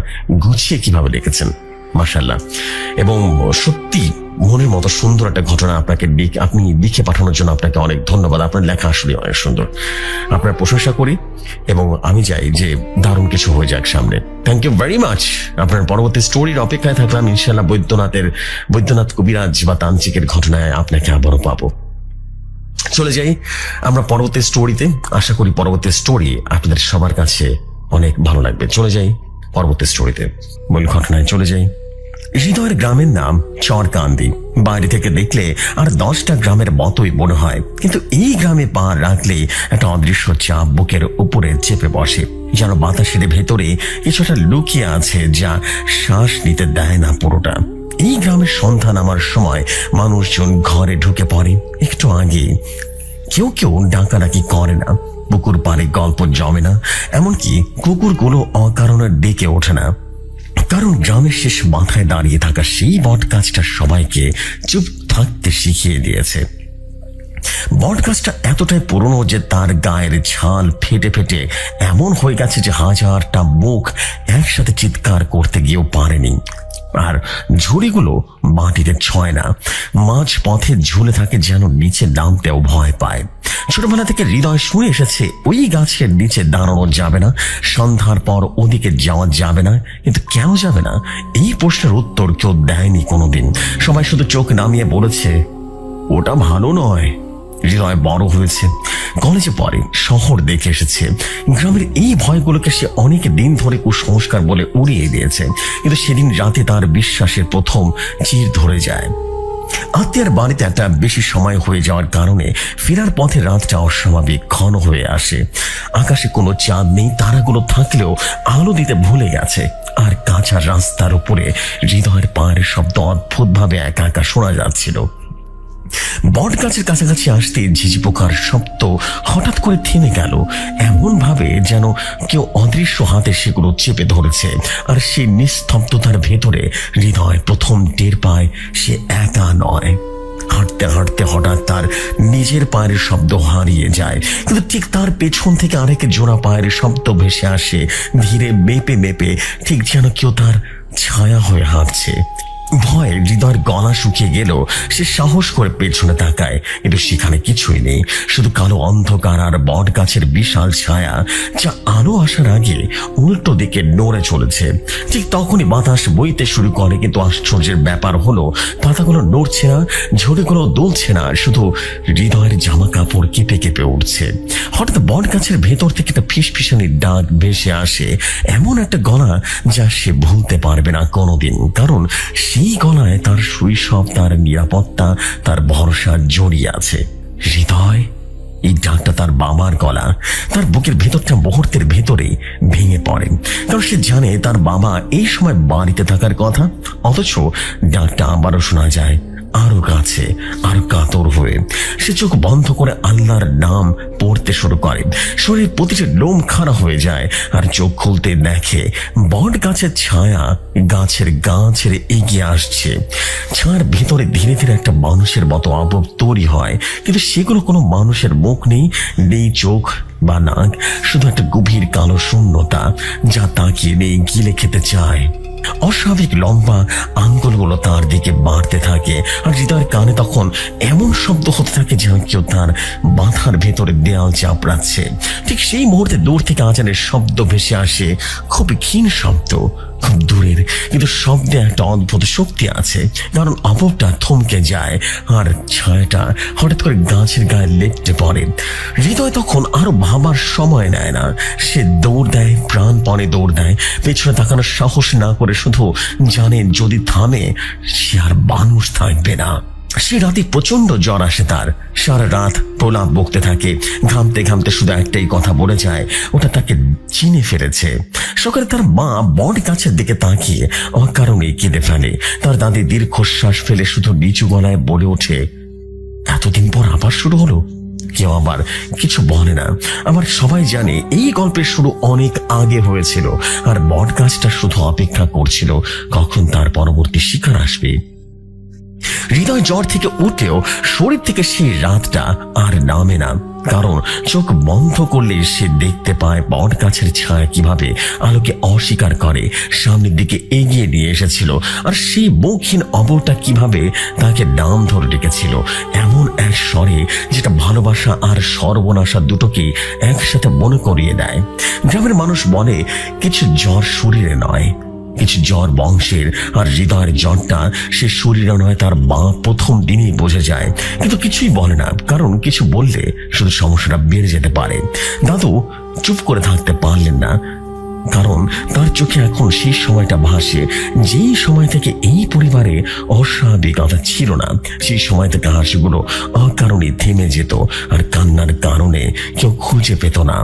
গুছিয়ে কিভাবে লিখেছেন, মাশাআল্লাহ। এবং সত্যি মনের মতো সুন্দর একটা ঘটনা আপনি লিখে পাঠানোর জন্য আপনাকে অনেক ধন্যবাদ। আপনার লেখা আসলে অনেক সুন্দর, আপনার প্রশংসা করি এবং আমি চাই যে দারুণ কিছু হয়ে যাক সামনে। Thank you very much. আপনার পরবর্তী স্টোরির অপেক্ষায় থাকলাম। ইনশাআল্লাহ বৈদ্যনাথ কবিরাজ বা তান্ত্রিকের ঘটনায় আপনাকে আবারও পাবো। চলে যাই আমরা পরবর্তী স্টোরিতে। আশা করি পরবর্তী স্টোরি আপনাদের সবার কাছে অনেক ভালো লাগবে। চলে যাই পরবর্তী স্টোরিতে, মূল ঘটনায় চলে যাই। হৃদয়ের গ্রামের নাম চরকান্দি। বাইরে থেকে দেখলে আর 10টা গ্রামের মতোই মনে হয়, কিন্তু এই গ্রামে পা রাখলে একটা অদৃশ্য চাপ বুকের উপরে চেপে বসে, যেন বাতাসের ভেতরে কিছুটা লুকিয়ে আছে যা শ্বাস নিতে দেয় না পুরোটা। এই গ্রামের সন্ধান আমার সময় মানুষজন ঘরে ঢুকে পড়ে একটু আগে। কেউ ডাকাডাকি করে না, পুকুর পাড়ে গল্প জমে না, এমনকি কুকুরগুলো অকারণে ডেকে ওঠে না। কারণ গ্রামের শেষ মাথায় দাঁড়িয়ে থাকা সেই বট গাছটা সবাইকে চুপ থাকতে শিখিয়ে দিয়েছে। বট গাছটা এতটাই পুরনো যে তার গায়ের ছাল ফেটে ফেটে এমন হয়ে গেছে যে হাজারটা মুখ একসাথে চিৎকার করতে গিয়েও পারেনি। আর ঝুড়িগুলো মাটিতে ছয় না, মাঝ পথে ঝুলে থাকে, যেন নিচে নামতেও ভয় পায়। ছোটবেলা থেকে হৃদয় শুনে এসেছে ওই গাছের নিচে দাঁড়ানো যাবে না, সন্ধ্যার পর ওদিকে যাওয়া যাবে না। কিন্তু কেন যাবে না, এই প্রশ্নের উত্তর কেউ দেয়নি কোনোদিন। সবাই শুধু চোখ নামিয়ে বলেছে ওটা ভালো নয়। হৃদয় বড় হয়েছে, কলেজে পড়ে, শহর দেখে এসেছে। গ্রামের এই ভয়গুলোকে সে অনেক দিন ধরে কুসংস্কার বলে উড়িয়ে দিয়েছে। কিন্তু সেদিন রাতে তার বিশ্বাসের প্রথম চির ধরে যায়। আত্মীয়ার বাড়িতে একটা বেশি সময় হয়ে যাওয়ার কারণে ফেরার পথে রাতটা অস্বাভাবিক ঘন হয়ে আসে। আকাশে কোনো চাঁদ নেই, তারাগুলো থাকলেও আলো দিতে ভুলে গেছে। আর কাঁচা রাস্তার উপরে হৃদয়ের পায়ের শব্দ অদ্ভুতভাবে একা একা শোনা যাচ্ছিল। বট গাছের কাছাকাছি আসতে ঝিঝি পোকার শব্দ হঠাৎ করে থেমে গেল, এমন ভাবে যেন কেউ অদৃশ্য হাতে সেগুলো চেপে ধরেছে। আর সেই নিস্তব্ধতার ভেতরে হৃদয় প্রথম টের পায় সে একা নয়। হাঁটতে হাঁটতে হঠাৎ তার নিজের পায়ের শব্দ হারিয়ে যায়, কিন্তু ঠিক তার পেছন থেকে আরেক জোড়া পায়ের শব্দ ভেসে আসে, ধীরে মেপে মেপে, ঠিক যেন কেউ তার ছায়া হয়ে হাঁটছে। ভয়ে হৃদয়ের গলা শুকিয়ে গেল। সে সাহস করে পেছনে তাকায়, কিন্তু সেখানে কিছুই নেই, শুধু কালো অন্ধকার আর বট গাছের বিশাল ছায়া, যা আলো আসার আগে উল্টো দিকে নড়ে চলেছে। ঠিক তখনই বাতাস বইতে শুরু করে, কিন্তু আশ্চর্যের ব্যাপার হলো পাতাগুলো নড়ছে না, ঝুড়িগুলো দুলছে না, শুধু হৃদয়ের জামা কাপড় কেঁপে কেঁপে উঠছে। হঠাৎ বট গাছের ভেতর থেকে একটা ফিসফিসানির ডাক ভেসে আসে, এমন একটা গলা যা সে ভুলতে পারবে না কোনোদিন। কারণ এই গলায় তার শৈশব, তার নিরাপত্তা, তার ভরসা জড়িয়ে আছে। হৃদয়, এই ডাকটা তার বাবার গলা। তার বুকের ভেতরটা মুহূর্তের ভেতরে ভেঙে পড়ে, কারণ সে জানে তার বাবা এই সময় বাড়িতে থাকার কথা। অথচ ডাকটা আবারও শোনা যায়, আরো কাছে, আরো কাতর হয়ে। সে চোখ বন্ধ করে আল্লাহর নাম পড়তে শুরু করে। শরীরের প্রতিটি লোম খাড়া হয়ে যায়, আর চোখ খুলতে দেখে বট গাছের ছায়া গাছের গা ছেড়ে এগিয়ে আসছে। ছায়ার ভেতরে ধীরে ধীরে একটা মানুষের মতো আবহ তৈরি হয়, কিন্তু সেগুলো কোনো মানুষের মুখ নেই, নেই চোখ বা নাক, শুধু একটা গভীর কালো শূন্যতা যা তাকিয়ে নেই, গিলে খেতে চায়। অস্বাভাবিক লম্বা আঙ্গুলগুলো তার দিকে বাড়তে থাকে, আর হৃদয়ের কানে তখন এমন শব্দ হতে থাকে যেন কেউ তার মাথার ভেতরে দেয়াল চাপড়াচ্ছে। ঠিক সেই মুহূর্তে দূর থেকে আজানের শব্দ ভেসে আসে, খুব ক্ষীণ শব্দ, খুব দূরের, কিন্তু শব্দে একটা অদ্ভুত শক্তি আছে। কারণ আবহটা থমকে যায়, আর ছায়াটা হঠাৎ করে গাছের গায়ে লেপটে পড়ে। হৃদয় তখন আরো ভাবার সময় নেয় না, সে দৌড় দেয়, প্রাণপণে দৌড় দেয়, পেছনে তাকানোর সাহস না করে শুধু জানে যদি থামে সে আর মানুষ থাকবে না। সে রাতে প্রচন্ড জ্বর আসে তার, সারা রাত প্রলাপ বকতে থাকে, ঘামতে ঘামতে শুধু একটাই কথা বলে যায়, ওটা তাকে চিনে ফেলেছে। সকালে তার মা বট গাছের দিকে তাকিয়ে অকারণে কেঁদে ফেলে। তার দাদি দীর্ঘশ্বাস ফেলে শুধু নিচু গলায় বলে ওঠে, এতদিন পর আবার শুরু হলো। কেউ আবার কিছু বলে না। আমার সবাই জানে এই গল্পের শুরু অনেক আগে হয়েছিল, আর বট গাছটা শুধু অপেক্ষা করছিল কখন তার পরবর্তী শিকার আসবে। হৃদয় জ্বর থেকে উঠলেও শরীর থেকে সেই রাতটা আর নামে না, কারণ চোখ বন্ধ করলে সে দেখতে পায় বট গাছের ছায়া কিভাবে আলোকে অস্বীকার করে সামনের দিকে এগিয়ে নিয়ে এসেছিল, আর সেই মুখহীন অবটা কিভাবে তাকে নাম ধরে ডেকেছিল এমন এক স্বরে যেটা ভালোবাসা আর সর্বনাশা দুটোকে একসাথে মনে করিয়ে দেয়। গ্রামের মানুষ বলে কিছু জ্বর শরীরে নয়, কিছু জ্বর বংশের, আর হৃদয়ের জ্বরটা সে শরীরে নয়, তার মা প্রথম দিনই বোঝা যায়। কিন্তু কিছুই বলে না, কারণ কিছু বললে শুধু সমস্যাটা বেড়ে যেতে পারে। দাদু চুপ করে থাকতে পারলেন না, কারণ তার চোখে এখন সেই সময়টা ভাসে যেই সময় থেকে এই পরিবারে অস্বাভাবিকতা ছিল না। সেই সময় থেকে হাসিগুলো অকারণে থেমে যেত, আর কান্নার কারণে কেউ খুঁজে পেত না।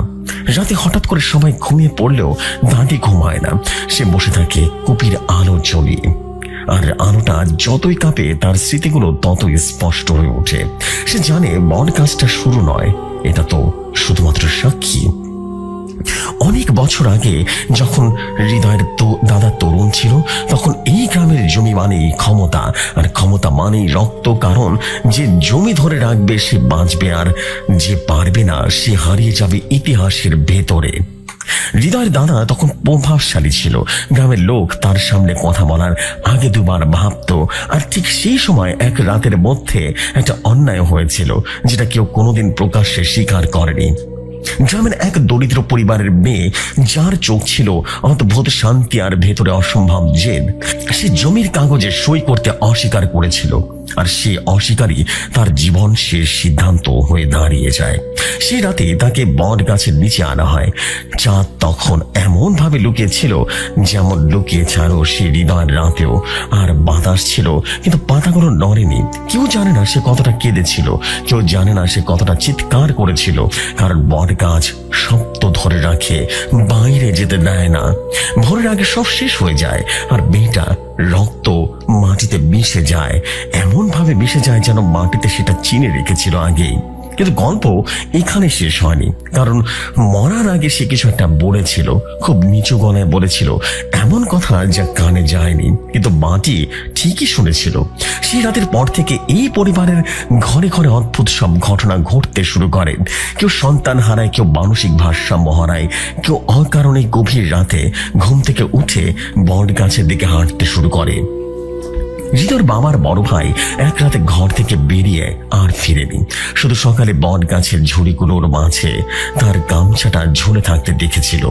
রাতে হঠাৎ করে সবাই ঘুমিয়ে পড়লেও দাদি ঘুমায় না। সে বসে থাকে কুপির আলো জ্বলিয়ে, আর আলোটা যতই কাঁপে তার স্মৃতিগুলো ততই স্পষ্ট হয়ে ওঠে। সে জানে বট গাছটা শুরু নয়, এটা তো শুধুমাত্র সাক্ষী। অনেক বছর আগে যখন হৃদয়ের দাদা তরুণ ছিল, তখন এই গ্রামের জমি মানেই ক্ষমতা, আর ক্ষমতা মানেই রক্ত। কারণ যে জমি ধরে রাখবে সে বাঁচবে, আর যে পারবে না সে হারিয়ে যাবে ইতিহাসের ভেতরে। হৃদয়ের দাদা তখন প্রভাবশালী ছিল। গ্রামের লোক তার সামনে কথা বলার আগে দুবার ভাবতো। আর ঠিক সেই সময় এক রাতের মধ্যে একটা অন্যায় হয়েছিল, যেটা কেউ কোনোদিন প্রকাশ্যে স্বীকার করেনি। গ্রামের এক দরিদ্র পরিবারের মেয়ে, যার চোখ ছিল অদ্ভুত শান্তি আর ভেতরে অসম্ভব জেদ, সে জমির কাগজে সই করতে অস্বীকার করেছিল। আর সে অস্বীকারই তার জীবন শেষ সিদ্ধান্ত হয়ে দাঁড়িয়ে যায়। সেই রাতে তাকে বট গাছের নিচে আনা হয়। চাঁদ তখন এমন ভাবে লুকিয়েছিল যেমন লুকিয়েছে আরো সে হৃদয়ের রাতেও। আর বাতাস ছিল, কিন্তু পাতাগুলো নড়েনি। কেউ জানে না সে কতটা কেঁদেছিল, কেউ জানে না সে কতটা চিৎকার করেছিল। কারণ বট গাছ শব্দ ধরে রাখে, বাইরে যেতে দেয় না। ভোরের আগে সব শেষ হয়ে যায়, আর মেয়েটা রক্ত মাটিতে মিশে যায়, এমন ভাবে মিশে যায় যেন মাটিতে সেটা চিনে রেখেছিল আগেই। কিন্তু গল্প এখানে শেষ হয়নি, কারণ মরার আগে সে কিছু একটা বলেছিল, খুব নিচু গলায় বলেছিল এমন কথা যা কানে যায়নি, কিন্তু মাটি ঠিকই শুনেছিল। সেই রাতের পর থেকে এই পরিবারের ঘরে ঘরে অদ্ভুত সব ঘটনা ঘটতে শুরু করে। কেউ সন্তান হারায়, কেউ মানসিক ভারসাম্য হারায়, কেউ অকারণে গভীর রাতে ঘুম থেকে উঠে বট গাছের দিকে হাঁটতে শুরু করে। হৃদয়ের বাবার বড় ভাই এক রাতে ঘর থেকে বেরিয়ে আর ফিরেনি। শুধু সকালে বট গাছের ঝুড়িগুলোর মাঝে তার গামছাটা ঝুলে থাকতে দেখেছিল,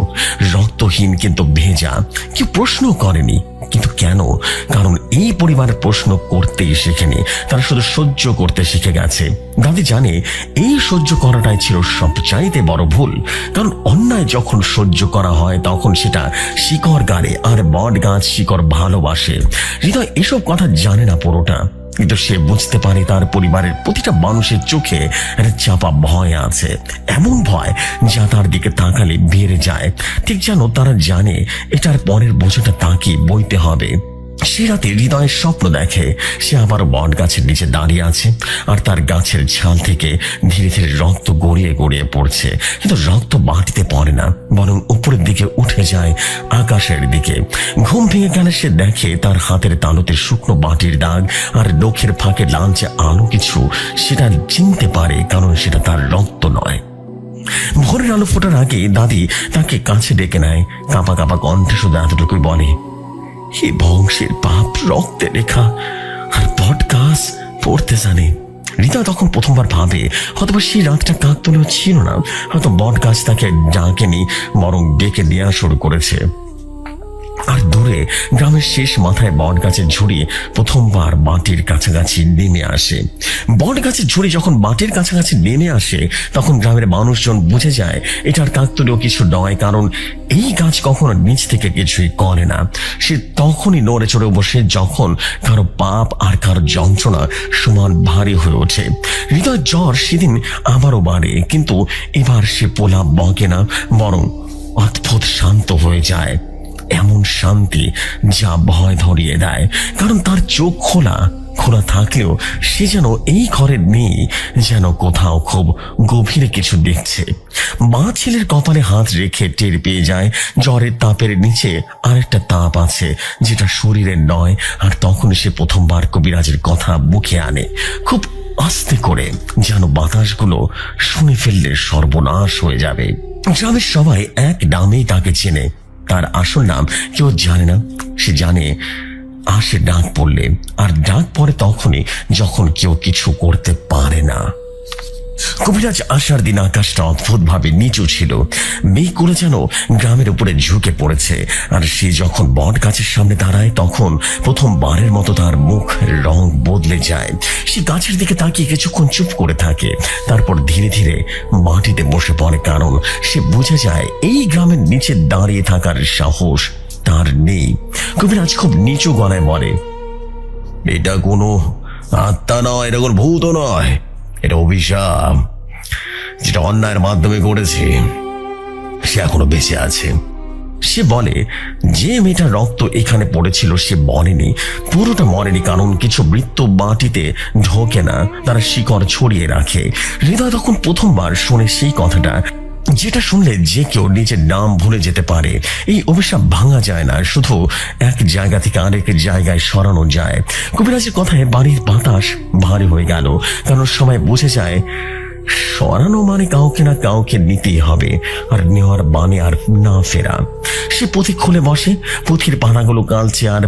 রক্তহীন কিন্তু ভেজা। কেউ প্রশ্ন করেনি, কিন্তু কেন? কারণ এই পরিবার প্রশ্ন করতেই শেখেনি, তারা শুধু সহ্য করতে শিখে গেছে। দাদি জানে এই সহ্য করাটাই ছিল সবচাইতে বড় ভুল। কারণ অন্যায় যখন সহ্য করা হয় তখন সেটা শিকড় গাড়ে, আর বট গাছ শিকড় ভালোবাসে। হৃদয় এসব কথা জানে না পুরোটা, কিন্তু সে বুঝতে পারে তার পরিবারের প্রতিটা মানুষের চোখে একটা চাপা ভয় আছে, এমন ভয় যা তার দিকে তাকালে বেড়ে যায়। ঠিক যেন তারা জানে এটার পরের বোঝাটা তাকে বইতে হবে। সে রাতে হৃদয়ের স্বপ্ন দেখে সে আবার বট গাছের নিচে দাঁড়িয়ে আছে, আর তার গাছের ছাল থেকে ধীরে ধীরে রক্ত গড়িয়ে গড়িয়ে পড়ছে। কিন্তু রক্ত মাটিতে পড়ে না, বরং উপরের দিকে উঠে যায় আকাশের দিকে। ঘুম ভেঙে গেলে সে দেখে তার হাতের তালুতে শুকনো মাটির দাগ, আর নখের ফাঁকে লালচে আলো কিছু। সেটা চিনতে পারে, কারণ সেটা তার রক্ত নয়। ভোরের আলো ফোটার আগে দাদি তাকে কাছে ডেকে নেয়। কাঁপা কাঁপা কণ্ঠে শুধু এতটুকুই বলে, এই বংশের পাপ রক্তে লেখা, আর বট গাছ পড়তে জানে। হৃদয় তখন প্রথমবার ভাবে হয়তো সেই রাতটা কাকতালীয় ছিল না, হয়তো বট গাছ তাকে ডাকেনি, বরং ডেকে নেওয়া শুরু করেছে। আর দূরে গ্রামের শেষ মাথায় বট গাছের ঝুড়ি প্রথমবার মাটির কাছাকাছি নেমে আসে। বট গাছের ঝুড়ি যখন মাটির কাছাকাছি নেমে আসে তখন গ্রামের মানুষজন বুঝে যায় এটার কাকতালীয় কিছু নয়, কারণ এই গাছ কখনো নিচ থেকে কিছুই করে না। সে তখনই নড়ে চড়ে বসে যখন কারো পাপ আর কারো যন্ত্রণা সমান ভারী হয়ে ওঠে। হৃদয় জ্বর সেদিন আবারও বাড়ে, কিন্তু এবার সে পোলাপ বকে না, বরং অদ্ভুত শান্ত হয়ে যায়। এমন শান্তি যা ভয় ধরিয়ে দেয়, কারণ তার চোখ খোলা খোলা থাকলেও সে যেন এই ঘরে নেই, যেন কোথাও খুব গভীরে কিছু দেখছে। মা ছেলের কপালে হাত রেখে টের পেয়ে যায় জ্বরের তাপের নিচে আরেকটা তাপ আছে, যেটা শরীরের নয়। আর তখন সে প্রথমবার কবিরাজের কথা মুখে আনে, খুব আস্তে করে, যেন বাতাসগুলো শুনে ফেললে সর্বনাশ হয়ে যাবে। গ্রামের সবাই এক নামেই তাকে চেনে, তার আসল নাম কেউ জানে না। সে জানে আসে ডাক পড়লে, আর ডাক পড়ে তখনই যখন কেউ কিছু করতে পারে না। কবিরাজ আসার দিন আকাশটা অদ্ভুত ভাবে নিচু ছিল, মেঘগুলো যেন গ্রামের উপরে ঝুঁকে পড়েছে। আর সে যখন বট গাছের সামনে দাঁড়ায় তখন প্রথমবারের মতো তার মুখ রং বদলে যায়। সে গাছের দিকে তাকিয়ে কিছুক্ষণ চুপ করে থাকে, তারপর ধীরে ধীরে মাটিতে বসে পড়ে, কারণ সে বুঝে যায় এই গ্রামের নিচে দাঁড়িয়ে থাকার সাহস তার নেই। কবিরাজ খুব নিচু গলায় বলে, এটা কোনো আত্মা নয়, এটা কোনো ভূত নয়, এটা অভিশাপ, যেটা অন্যায়ের মাধ্যমে করেছে সে এখনো বেঁচে আছে। সে বলে যে মেয়েটার রক্ত এখানে পড়েছিল সে মরেনি, পুরোটা মরেনি, কারণ কিছু মৃত্যু মাটিতে ঢোকে না, তারা শিকড় ছড়িয়ে রাখে। হৃদয় তখন প্রথমবার শুনে সেই কথাটা, যেটা শুনলে যে কেউ নিজের নাম ভুলে যেতে পারে। এই অভিশাপ ভাঙা যায় না, শুধু এক জায়গা থেকে আরেক জায়গায় সরানো যায়। কবিরাজের কথায় বাড়ির বাতাস ভারী হয়ে গেল, কারণ সবাই বুঝে যায় সরানো মানে কাউকে না কাউকে নিতেই হবে, আর নেওয়ার বানে আর না ফেরা। সে পুঁথি খুলে বসে, পুঁথির পাতাগুলো কালছে, আর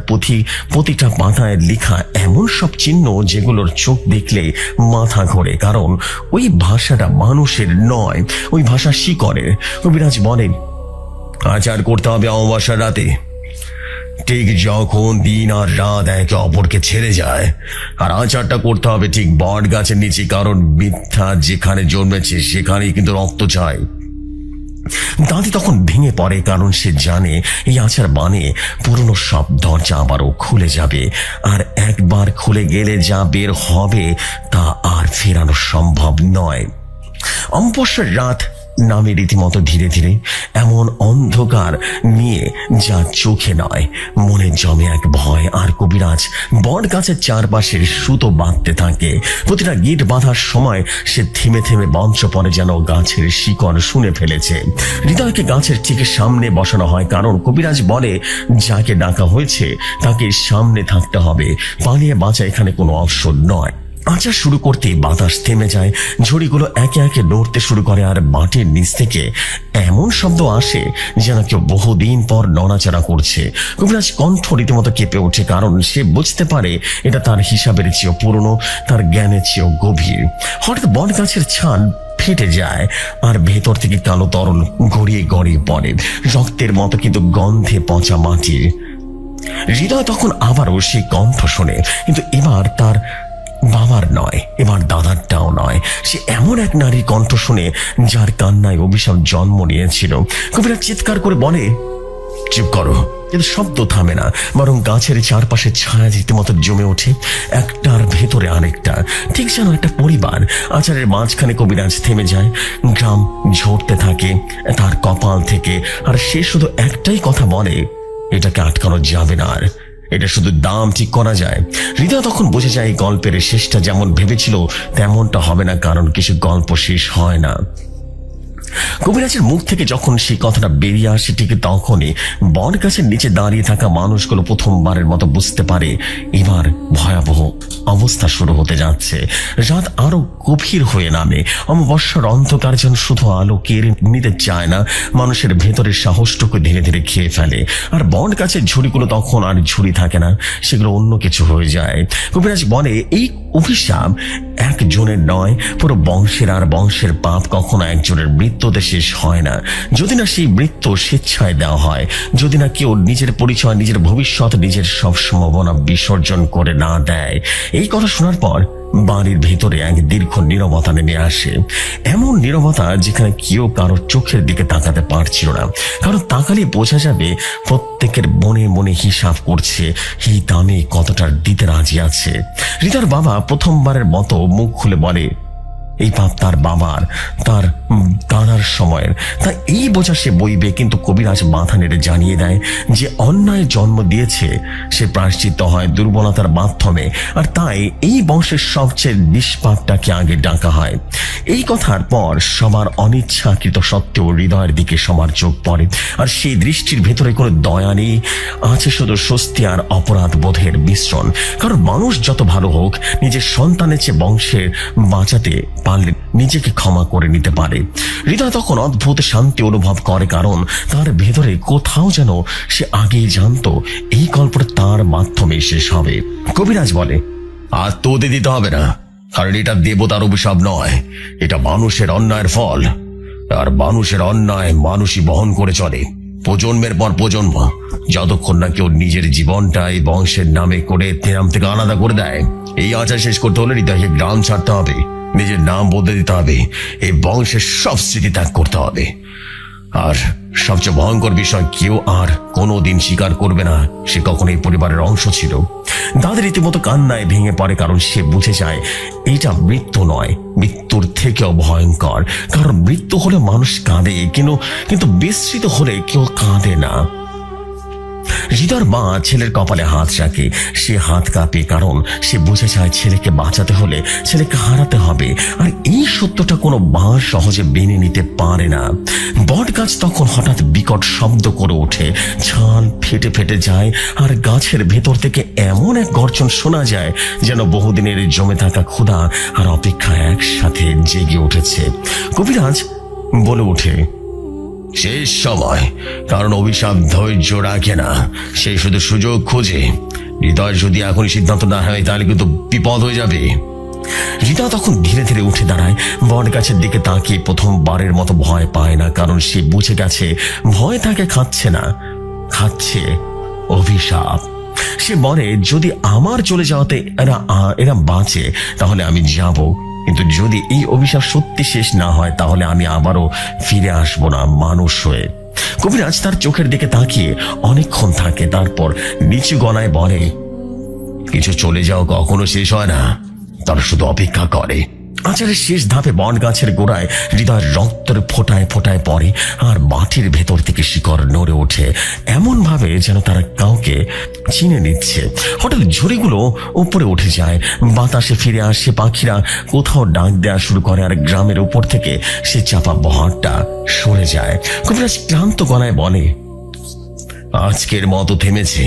প্রতিটা পাতায় লেখা এমন সব চিহ্ন যেগুলোর চোখ দেখলে মাথা ঘোরে, কারণ ওই ভাষাটা মানুষের নয়, ওই ভাষা শিকড়ের। কবিরাজ বলেন, আচার করতে হবে অমাবস্যার রাতে, ঠিক যখন দিন আর রাত একে অপরকে ছেড়ে যায়। আর আচারটা করতে হবে ঠিক বট গাছের নিচে, কারণ মিথ্যা যেখানে জন্মেছে সেখানেই কিন্তু রক্ত চায়। দাদি তখন ভেঙে পড়ে, কারণ সে জানে এই আচার বানে পুরনো সব দরজা আবারও খুলে যাবে, আর একবার খুলে গেলে যা বের হবে তা আর ফেরানো সম্ভব নয়। অমাবস্যার রাত নামে রীতিমতো ধীরে ধীরে, এমন অন্ধকার নিয়ে যা চোখে নয় মনে জমে এক ভয়। আর কবিরাজ বট গাছের চারপাশের সুতো বাঁধতে থাকে। প্রতিটা গিট বাঁধার সময় সে থেমে থেমে মঞ্চ পড়ে, যেন গাছের শিকড় শুনে ফেলেছে। হৃদয়কে গাছের ঠিক সামনে বসানো হয়, কারণ কবিরাজ বলে যাকে ডাকা হয়েছে তাকে সামনে থাকতে হবে, পালিয়ে বাঁচা এখানে কোনো অপশন নয়। আচার শুরু করতে বাতাস থেমে যায়, ঝুড়িগুলো একে একে নড়তে শুরু করে, আর মাটির নিচ থেকে এমন শব্দ আসে যেন কেউ বহুদিন পর নড়াচড়া করছে। কবিরাজ কণ্ঠ রীতিমতো কেঁপে ওঠে, কারণ সে বুঝতে পারে এটা তার হিসাবের চেয়েও পুরনো, তার জ্ঞানের চেয়েও গভীর। হঠাৎ বট গাছের ছাদ ফেটে যায়, আর ভেতর থেকে কালো তরল গড়িয়ে গড়িয়ে পড়ে, রক্তের মতো কিন্তু গন্ধে পচা মাটির। হৃদয় তখন আবারও সেই কণ্ঠ শোনে, কিন্তু এবার তার বাবার নয়, এবার দাদারটাও নয়। সে এমন এক নারীর কণ্ঠ শুনে যার কান্নায় অভিশাপ জন্ম নিয়েছিল। কবিরাজ চিৎকার করে বলে, চুপ করো। কিন্তু শব্দ থামে না, বরং গাছের চারপাশে ছায়া রীতিমতো জমে ওঠে, একটার ভেতরে আরেকটা, ঠিক যেন একটা পরিবার। আচারের মাঝখানে কবিরাজ থেমে যায়, গ্রাম ঝরতে থাকে তার কপাল থেকে, আর সে শুধু একটাই কথা বলে, এটাকে আটকানো যাবে না, আর এটা শুধু দাম ঠিক করা যায়। হৃদয় তখন বুঝে যায় গল্পের শেষটা যেমন ভেবেছিল তেমনটা হবে না, কারণ কিছু গল্প শেষ হয় না। কবিরাজের মুখ থেকে যখন সেই কথাটা বেরিয়ে আসে, ঠিক তখনই বট গাছের নিচে দাঁড়িয়ে থাকা মানুষগুলো প্রথমবারের মতো বুঝতে পারে এবার ভয়াবহ অবস্থা শুরু হতে যাচ্ছে। রাত আরো গভীর হয়ে নামে, অমাবস্যার অন্ধকার যেন শুধু আলো কেড়ে নিতে চায় না, মানুষের ভেতরের সাহসটুকু ধীরে ধীরে খেয়ে ফেলে। আর বট গাছের ঝুড়িগুলো তখন আর ঝুড়ি থাকে না, সেগুলো অন্য কিছু হয়ে যায়। কবিরাজ বলে, এই অভিশাপ একজনের নয়, পুরো বংশের, আর বংশের পাপ কখনো একজনের মৃত্যুতে শেষ হয় না, যদি না সেই মৃত্যু স্বেচ্ছায় দেওয়া হয়, যদি না কেউ নিজের পরিচয়, নিজের ভবিষ্যৎ, নিজের সব সম্ভাবনা বিসর্জন করে না দেয়। এই কথা শোনার পর বাড়ির ভেতরে এক দীর্ঘ নীরবতা নেমে আসে, এমন নীরবতা যেখানে কেউ কারোর চোখের দিকে তাকাতে পারছিল না, কারণ তাকালে বোঝা যাবে প্রত্যেকের মনে মনে হিসাব করছে এই দামে কতটা দিতে রাজি আছে। রিতার বাবা প্রথমবারের মতো মুখ খুলে বলে, এই পাপ তার বাবার, তার দাঁড়ার সময়ের, তা এই বোঝা সে বইবে। কিন্তু কবিরাজ মাথা নেড়ে জানিয়ে দেয় যে অন্যায় জন্ম দিয়েছে সে প্রায়শ্চিত্ত হয় দুর্বলতার মাধ্যমে, আর তাই এই বংশের সবচেয়ে নিষ্পাপটাকে আগে ডাকা হয়। এই কথার পর সবার অনিচ্ছাকৃত সত্ত্বেও হৃদয়ের দিকে সবার চোখ পড়ে, আর সেই দৃষ্টির ভেতরে কোনো দয়া নেই, আছে শুধু স্বস্তি আর অপরাধ বোধের মিশ্রণ। কারণ মানুষ যত ভালো হোক, নিজের সন্তানের চেয়ে বংশের বাঁচাতে পারলে নিজেকে ক্ষমা করে নিতে পারে। হৃদয় তখন অদ্ভুত শান্তি অনুভব করে, কারণ তার ভেতরে কোথাও যেন সে আগেই জানতো এই গল্পটা তার মাধ্যমে শেষ হবে। কবিরাজ বলে, আর তোদের দিতে হবে না, কারণ এটা দেবতার অভিশাপ নয়, এটা মানুষের অন্যায়ের ফল, আর মানুষের অন্যায় মানুষই বহন করে চলে প্রজন্মের পর প্রজন্ম, যতক্ষণ না কেউ নিজের জীবনটা এই বংশের নামে করে নাম থেকে আলাদা করে দেয়। এই আচার শেষ করতে হলে হৃদয়কে গ্রাম ছাড়তে হবে, নিজের নাম বদলে দিতে হবে, এই বংশের সব স্মৃতি ত্যাগ করতে হবে। আর সবচেয়ে ভয়ঙ্কর বিষয়, কেউ আর কোনোদিন স্বীকার করবে না সে কখনো এই পরিবারের অংশ ছিল। দাদা রীতিমতো কান্নায় ভেঙে পড়ে, কারণ সে বুঝে যায় এটা মৃত্যু নয়, মৃত্যুর থেকেও ভয়ঙ্কর। কারণ মৃত্যু হলে মানুষ কাঁদে, কিন্তু বিস্মৃত হলে কেউ কাঁদে না। হৃদয়ের মা ছেলের কপালে হাত রাখে। সে হাত কাঁপে, কারণ সে বুঝে যায় ছেলেকে বাঁচাতে হলে ছেলেকে হারাতে হবে। আর এই সত্যটা কোনো মা সহজে মেনে নিতে পারে না। বট গাছ তখন হঠাৎ বিকট শব্দ করে ওঠে, ছাল ফেটে ফেটে যায়, আর গাছের ভেতর থেকে এমন এক গর্জন শোনা যায় যেন বহুদিনের জমে থাকা ক্ষুধা আর অপেক্ষা একসাথে জেগে উঠেছে। কবিরাজ বলে ওঠে, শেষ সময়, কারণ অভিশাপ ধৈর্য রাখে না, সে শুধু সুযোগ খোঁজে। হৃদয় যদি এখনই সিদ্ধান্ত না হয় তাহলে কিন্তু বিপদ হয়ে যাবে। হৃদয় তখন ধীরে ধীরে উঠে দাঁড়ায়, বট গাছের দিকে তাকিয়ে প্রথমবারের মতো ভয় পায় না, কারণ সে বুঝে গেছে ভয় তাকে খাচ্ছে না, খাচ্ছে অভিশাপ। সে বলে, যদি আমার চলে যাওয়াতে এরা বাঁচে তাহলে আমি যাব, কিন্তু যদি এই অভিশাপ সত্যি শেষ না হয় তাহলে আমি আবারও ফিরে আসবো না মানুষ হয়ে। কবিরাজ তার চোখের দিকে তাকিয়ে অনেকক্ষণ থাকে, তারপর নিচু গলায় বলে, কিছু চলে যাও কখনো শেষ হয় না, তারা শুধু অপেক্ষা করে। আচারের শেষ ধাপে বট গাছের গোড়ায় হৃদয়ের রক্তের ফোটায় ফোটায় পড়ে, আর মাটির ভেতর থেকে শিকড় নড়ে ওঠে এমন ভাবে যেন তারা কাউকে চিনে নিচ্ছে। হঠাৎ ঝুড়িগুলো উপরে উঠে যায়, বাতাসে ফিরে আসে, পাখিরা কোথাও ডাক দেওয়া শুরু করে, আর গ্রামের উপর থেকে সে চাপা বহরটা সরে যায়। কবিরাজ ক্লান্ত গলায় বলে, আজকের মতো থেমেছে,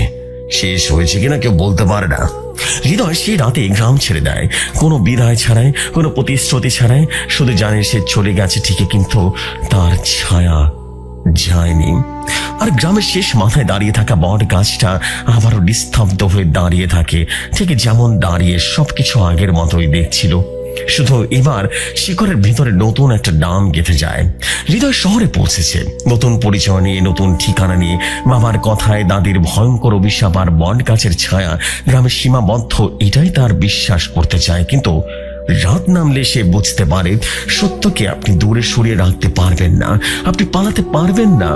শেষ হয়েছে কিনা কেউ বলতে পারে না। হৃদয় সেই রাতে গ্রাম ছেড়ে দেয়, কোনো বিদায় ছাড়াই, কোনো প্রতিশ্রুতি ছাড়াই। শুধু জানে সে চলে গেছে ঠিকই, কিন্তু তার ছায়া যায়নি। আর গ্রামের শেষ মাথায় দাঁড়িয়ে থাকা বট গাছটা আবারও নিস্তব্ধ হয়ে দাঁড়িয়ে থাকে, ঠিক যেমন দাঁড়িয়ে সবকিছু আগের মতোই দেখছিল। শুধু এবার শিকড়ের ভিতরে নতুন একটা নাম গেঁথে যায়। হৃদয় শহরে পৌঁছেছে, নতুন পরিচয় নিয়ে, নতুন ঠিকানা নিয়ে। বাবার কথায়, দাদির ভয়ঙ্কর অভিশাপ আর বট গাছের ছায়া গ্রামের সীমাবদ্ধ, এটাই তার বিশ্বাস করতে চায়। কিন্তু রাত নামলে সে বুঝতে পারে সত্যকে আপনি দূরে সরিয়ে রাখতে পারবেন না, আপনি পালাতে পারবেন না।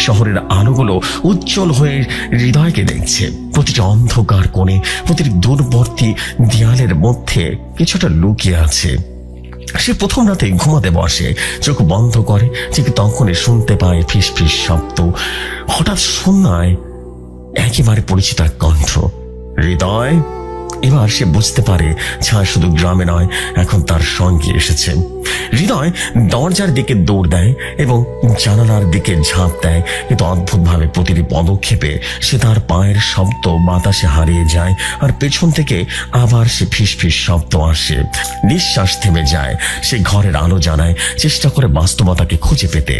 শহরের আলোগুলো উজ্জ্বল হয়ে হৃদয়কে দেখছে, প্রতিটি অন্ধকার কোণে, প্রতিটি দূরবর্তী দেয়ালের মধ্যে কিছুটা লুকিয়ে আছে। সে প্রথম রাতে ঘুমাতে বসে, চোখ বন্ধ করে, ঠিক তখনই শুনতে পায় ফিস ফিস শব্দ। হঠাৎ শূন্যায় একেবারে পরিচিত এক কণ্ঠ, হৃদয়। এবার সে বুঝতে পারে ছায়া শুধু গ্রামে নয়, এখন তার সঙ্গে এসেছে। হৃদয় দরজার দিকে দৌড় দেয় এবং জানালার দিকে ঝাঁপ দেয়, কিন্তু অদ্ভুতভাবে প্রতিটি পদক্ষেপে সে তার পায়ের শব্দ বাতাসে হারিয়ে যায়, আর পেছন থেকে আবার সে ফিস ফিস শব্দ আসে। নিঃশ্বাস থেমে যায়। সে ঘরের আলো জ্বালায়, চেষ্টা করে বাস্তবতাকে খুঁজে পেতে।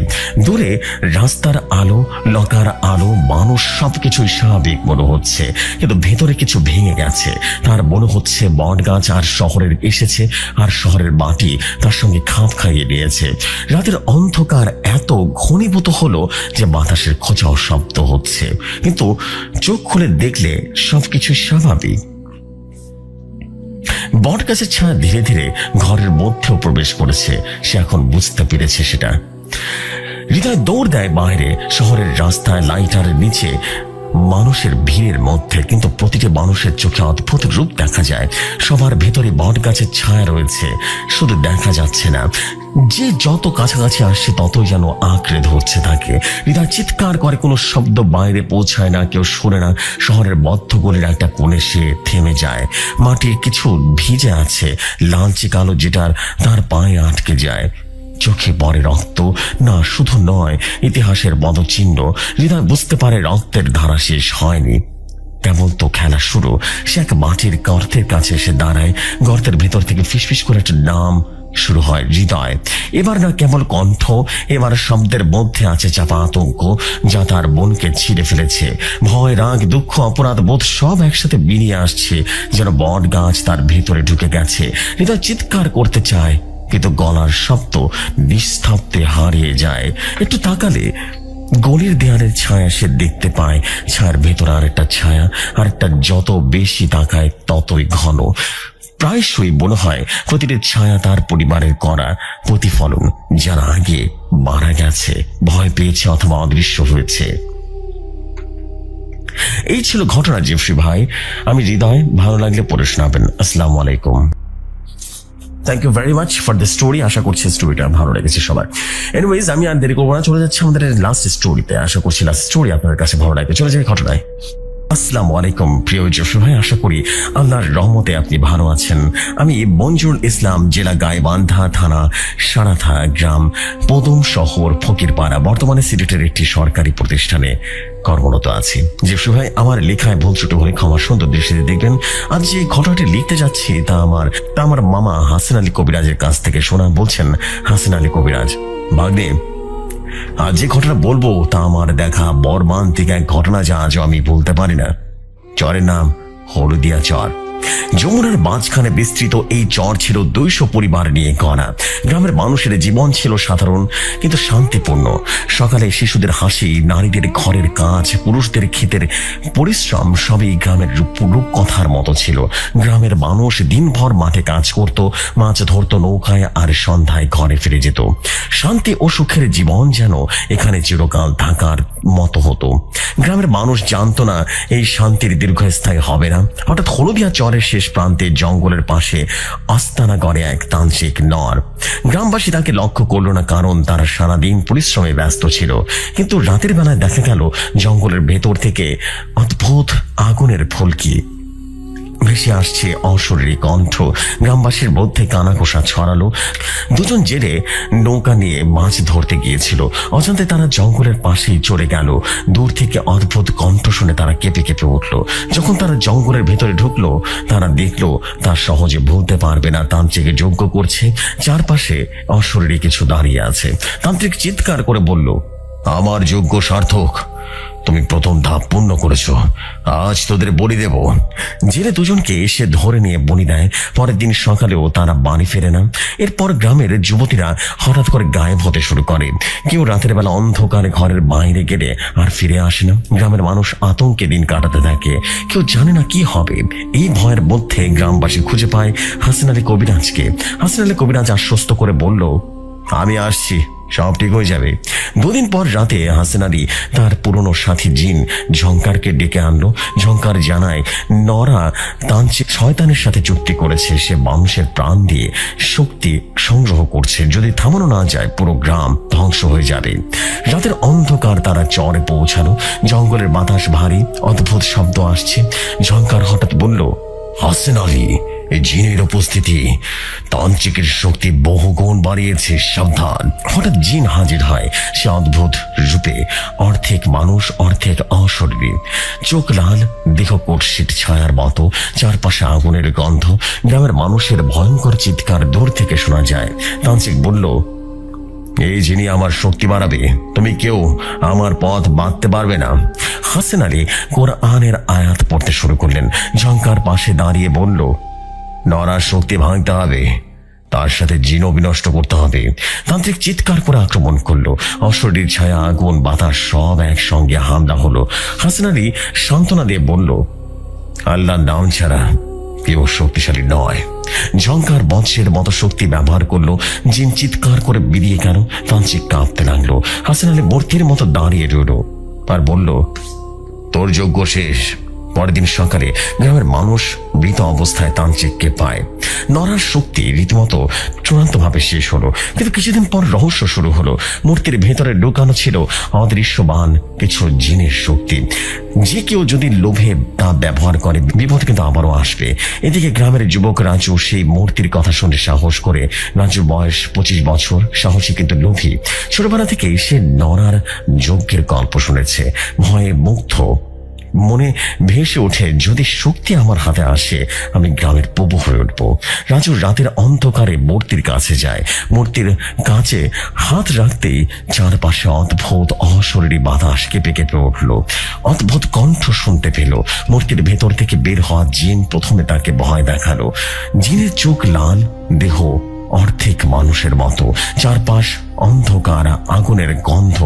দূরে রাস্তার আলো, লকার আলো, মানুষ, সবকিছুই স্বাভাবিক মনে হচ্ছে, কিন্তু ভেতরে কিছু ভেঙে গেছে। তার মনে হচ্ছে বট গাছ আর শহরের এসেছে, আর শহরের মাটি তার সঙ্গে খাপ খাইয়ে নিয়েছে। রাতের অন্ধকার এত ঘনীভূত হলো যে বাতাসের খোঁচাও শব্দ হচ্ছে, কিন্তু চোখ খুলে দেখলে সবকিছু স্বাভাবিক। বট গাছের ছায়া ধীরে ধীরে ঘরের মধ্যেও প্রবেশ করেছে। সে এখন বুঝতে পেরেছে সেটা। হৃদয় দৌড় দেয় বাইরে, শহরের রাস্তায়, লাইটারের নিচে, মানুষের ভিড়ের মধ্যে, কিন্তু প্রতিটি মানুষের চোখে অদ্ভুত রূপ দেখা যায়। সবার ভেতরে বট গাছের ছায়া রয়েছে, শুধু দেখা যাচ্ছে না। যে যত কাছাকাছি আসছে ততই যেন আঁকড়ে ধরছে তাকে। হৃদয় চিৎকার করে, কোনো শব্দ বাইরে পৌঁছায় না, কেউ শোনে না। শহরের বদ্ধ গলির একটা কোণে সে থেমে যায়। মাটির কিছু ভিজে আছে, লালচে কালো, যেটার তার পায়ে আটকে যায়। চোখে পড়ে রক্ত, না শুধু নয়, ইতিহাসের পদচিহ্ন। হৃদয় বুঝতে পারে রক্তের ধারা শেষ হয়নি, কেবল তো খেলা শুরু। সে এক মাটির গর্তের কাছে এসে দাঁড়ায়। গর্তের ভেতর থেকে ফিসফিস করে একটা নাম শুরু হয়, হৃদয়। এবার না কেবল কণ্ঠ, এবার শব্দের মধ্যে আছে চাপা আতঙ্ক, যা তার মনকে ছিঁড়ে ফেলেছে। ভয়, রাগ, দুঃখ, অপরাধ বোধ সব একসাথে বেরিয়ে আসছে, যেন বট গাছ তার ভেতরে ঢুকে গেছে। হৃদয় চিৎকার করতে চায়, কিন্তু গলার শব্দ নিস্তব্ধে হারিয়ে যায়। একটু তাকালে গলির দেয়ালের ছায়া সে দেখতে পায়। ছায়ার ভেতর আর একটা ছায়া, আর একটা যত বেশি তাকায় ততই ঘন। প্রায়শই মনে হয় প্রতিটি ছায়া তার পরিবারের করা প্রতিফলন, যারা আগে মারা গেছে, ভয় পেয়েছে অথবা অদৃশ্য হয়েছে। এই ছিল ঘটনা জিপসি ভাই। আমি হৃদয়। ভালো লাগলে পড়ে শোনাবেন। আসসালামু আলাইকুম। Thank you very much for the story. আশা করছি স্টোরিটা ভালো লেগেছে সবার। এনিওয়েজ, আমি আর দেরি করবো না, চলে যাচ্ছি আমাদের লাস্ট স্টোরিতে। আশা করছি লাস্ট স্টোরি আপনার কাছে ভালো লাগবে। চলে যাই ঘটনায়। আসসালামু আলাইকুম প্রিয় যশোর ভাই, আশা করি আল্লাহর রহমতে আপনি ভালো আছেন। আমি মঞ্জুরুল ইসলাম, জেলা গাইবান্ধা, থানা সারাথা, গ্রাম পদম শহর ফকিরপাড়া, বর্তমানে সিলেটের একটি সরকারি প্রতিষ্ঠানে কর্মরত আছি। যশোর ভাই, আমার লেখায় ভুল ত্রুটি হলে ক্ষমা সুন্দর দৃষ্টিতে দেখবেন। আজ যে ঘটনাটি লিখতে যাচ্ছি তা আমার মামা হাসিন আলী কবিরাজের কাছ থেকে শোনা। বলছেন হাসিন আলী কবিরাজ, ভাগ্নে, আজ যে ঘটনা বলবো তা আমার দেখা মর্মান্তিক এক ঘটনা, যা আজও আমি বলতে পারি না। চরের নাম হলদিয়া চর। যমুনার মাঝখানে বিস্তৃত এই চর ছিল 200 পরিবার নিয়ে গড়া। গ্রামের মানুষের জীবন ছিল সাধারণ কিন্তু শান্তিপূর্ণ। সকালে শিশুদের হাসি, নারীদের ঘরের কাজ, পুরুষদের ক্ষেতের পরিশ্রম সবই গ্রামের রূপকথার মতো ছিল। গ্রামের মানুষ দিনভর মাঠে কাজ করত, মাছ ধরত নৌকায়, আর সন্ধ্যায় ঘরে ফিরে যেত। শান্তি ও সুখের জীবন যেন এখানে চিরকাল থাকার মতো হতো। গ্রামের মানুষ জানতো না এই শান্তির দীর্ঘস্থায়ী হবে না। হঠাৎ হলদিয়া চরের শেষ প্রান্তে জঙ্গলের পাশে আস্তানা গড়ে এক তান্ত্রিক নর। গ্রামবাসী তাকে লক্ষ্য করলো না, কারণ তারা সারাদিন পরিশ্রমে ব্যস্ত ছিল। কিন্তু রাতের বেলায় দেখা গেল জঙ্গলের ভেতর থেকে অদ্ভুত আগুনের ফুলকি ভেসে আসছে, অশরীরী কণ্ঠ। গ্রামবাসীর মধ্যে কানাঘোষা ছড়ালো। দুজন জেলে নৌকা নিয়ে মাছ ধরতে গিয়েছিল। অজান্তে তারা জঙ্গলের পাশেই চলে গেল। দূর থেকে অদ্ভুত কণ্ঠ শুনে তারা কেঁপে কেঁপে উঠল। যখন তারা জঙ্গলের ভেতরে ঢুকলো, তারা দেখলো তা সহজে ভুলতে পারবে না। তান্ত্রিক যজ্ঞ করছে, চারপাশে অশরীরী কিছু দাঁড়িয়ে আছে। তান্ত্রিক চিৎকার করে বলল, আমার যজ্ঞ সার্থক, তুমি প্রথম ধাপ পূর্ণ করেছো, আজ তোদের বলি দেব। জেলে দুজনকে এসে ধরে নিয়ে বলি দেয়। পরের দিন সকালেও তারা বাড়ি ফেরে না। এরপর গ্রামের যুবতীরা হঠাৎ করে গায়েব হতে শুরু করে। কেউ রাতের বেলা অন্ধকারে ঘরের বাইরে গেলে আর ফিরে আসে না। গ্রামের মানুষ আতঙ্কে দিন কাটাতে থাকে, কেউ জানে না কি হবে। এই ভয়ের মধ্যে গ্রামবাসী খুঁজে পায় হাসিন আলী কবিরাজকে। হাসিন আলী কবিরাজ আশ্বস্ত করে বলল, আমি আসছি, সব ঠিক হয়ে যাবে। দুদিন পর রাতে হাসিন আলী তার পুরনো সাথী জিন ঝঙ্কারকে ডেকে আনলো। ঝঙ্কার জানায়, নরা তান্ত্রিক শয়তানের সাথে চুক্তি করেছে। সে মানুষের প্রাণ দিয়ে শক্তি সংগ্রহ করছে। যদি থামানো না যায়, পুরো গ্রাম ধ্বংস হয়ে যাবে। রাতের অন্ধকার তারা চরে পৌঁছালো। জঙ্গলের বাতাস ভারী, অদ্ভুত শব্দ আসছে। ঝঙ্কার হঠাৎ বলল, হাসিন আলী, এই জিনের উপস্থিতি তান্ত্রিকের শক্তি বহুগুণ বাড়িয়েছে, সাবধান। হঠাৎ জিন হাজির হয়। সে অদ্ভুত রূপে, অর্ধেক মানুষ অর্ধেক অশরীরী। চোখ লাল, দেহ কর্ষিত ছায়ার মতো, চারপাশে আগুনের গন্ধ। গ্রামের মানুষের ভয়ঙ্কর চিৎকার দূর থেকে শোনা যায়। তান্ত্রিক বলল, এই জিনি আমার শক্তি বাড়াবে, তুমি কেউ আমার পথ বাঁধতে পারবে না। হাসিন আলী কোরআনের আয়াত পড়তে শুরু করলেন। ঝঙ্কার পাশে দাঁড়িয়ে বলল, নরার শক্তি ভাঙতে হবে, তার সাথে জিনও বিনষ্ট করতে হবে। তান্ত্রিক চিৎকার করে আক্রমণ করলো। অশরীর ছায়া, আগুন, বাতাস সব একসঙ্গে হামলা হলো। হাসিন আলী সান্ত্বনা দিয়ে বলল, আল্লাহর নাম ছাড়া কেউ শক্তিশালী নয়। ঝঙ্কার বজ্রের মতো শক্তি ব্যবহার করলো। জিন চিৎকার করে বেরিয়ে গেল। তান্ত্রিক কাঁপতে লাগলো। হাসিন আলী মূর্তির মতো দাঁড়িয়ে রইল আর বলল, তোর যজ্ঞ শেষ। পরের দিন সকালে গ্রামের মানুষ মৃত অবস্থায় তান্ত্রিককে পায়। নরার শক্তি রীতিমতো চূড়ান্তভাবে শেষ হলো। কিন্তু কিছুদিন পর রহস্য শুরু হলো। মূর্তির ভেতরে ঢুকানো ছিল অদৃশ্যমান কিছু জিনের শক্তি। যে কেউ যদি লোভে তা ব্যবহার করে, বিপদ কিন্তু আবারও আসবে। এদিকে গ্রামের যুবক রাজু সেই মূর্তির কথা শুনে সাহস করে। রাজুর বয়স 25 বছর, সাহসী কিন্তু লোভী। ছোটবেলা থেকেই সে নরার যজ্ঞের গল্প শুনেছে। ভয়ে মুগ্ধ মনে ভেসে ওঠে, যদি শক্তি আমার হাতে আসে, আমি গ্রামের প্রভু হয়ে উঠব। রাজু রাতের অন্ধকারে মূর্তির কাছে যায়। মূর্তির কাছে হাত রাখতেই চারপাশে অদ্ভুত অশরীরী বাতাস কেঁপে কেঁপে উঠল। অদ্ভুত কণ্ঠ শুনতে পেল। মূর্তির ভেতর থেকে বের হওয়া জিন প্রথমে তাকে ভয় দেখালো। জিনের চোখ লাল, দেহ অর্ধেক মানুষের মতো, চারপাশ অন্ধকার, আগুনের গন্ধ।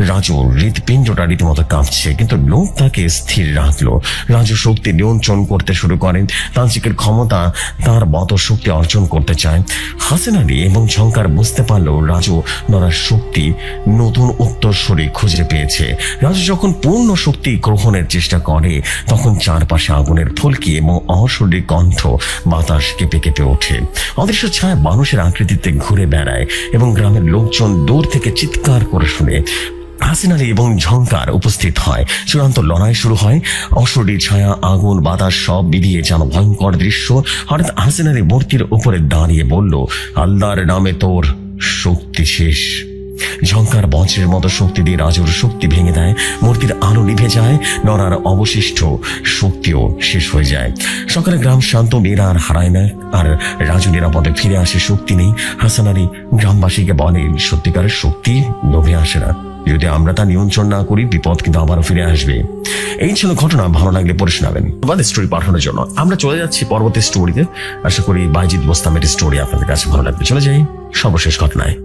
রাজু হৃৎপিণ্ডটা রীতিমতো কাঁপছে, কিন্তু লোক তাকে স্থির রাখলো। রাজু শক্তি নিয়ন্ত্রণ করতে শুরু করেন, তান্ত্রিকের ক্ষমতা তার মতো শক্তি অর্জন করতে চায়। হাসিন আলী এবং ঝঙ্কার বুঝতে পারলো রাজু নড়ার শক্তি নতুন উত্তরসূরি খুঁজে পেয়েছে। রাজু যখন পূর্ণ শক্তি গ্রহণের চেষ্টা করে তখন চারপাশে আগুনের ফুলকি এবং অশরীর কণ্ঠ, বাতাস কেঁপে কেঁপে ওঠে। অদৃশ্য ছায়া মানুষের আকৃতিতে ঘুরে বেড়ায় এবং গ্রামের লোকজন দূর থেকে চিৎকার করে শুনে। হাসিন আলী এবং ঝঙ্কার উপস্থিত হয়। চূড়ান্ত লড়াই শুরু হয়। অশরীর ছায়া, আগুন, বাতাস সব মিলিয়ে যেন ভয়ঙ্কর দৃশ্য। হঠাৎ হাসিন আলী মূর্তির উপরে দাঁড়িয়ে বলল, আল্লাহর নামে তোর শক্তি শেষ। ঝঙ্কার বজ্রের মতো শক্তি দিয়ে রাজুর শক্তি ভেঙে দেয়। মূর্তির আলো নিভে যায়, নড়ার অবশিষ্ট শক্তিও শেষ হয়ে যায়। সকালে গ্রাম শান্ত, মেয়েরা আর হারায় না, আর রাজু নিরাপদে ফিরে আসে। শক্তি নেই। হাসান আলী গ্রামবাসীকে বলেন, সত্যিকারের শক্তি লোভে আসে না, যদি আমরা তা নিয়ন্ত্রণ না করি বিপদ কিন্তু আবারও ফিরে আসবে। এই ছিল ঘটনা। ভালো লাগলে পড়ে শোনাবেন। তোমাদের স্টোরি পাঠানোর জন্য আমরা চলে যাচ্ছি পরবর্তী স্টোরিতে। আশা করি বাইজিদ বোস্তামের স্টোরি আপনাদের কাছে ভালো লাগবে। চলে যাই সর্বশেষ ঘটনায়।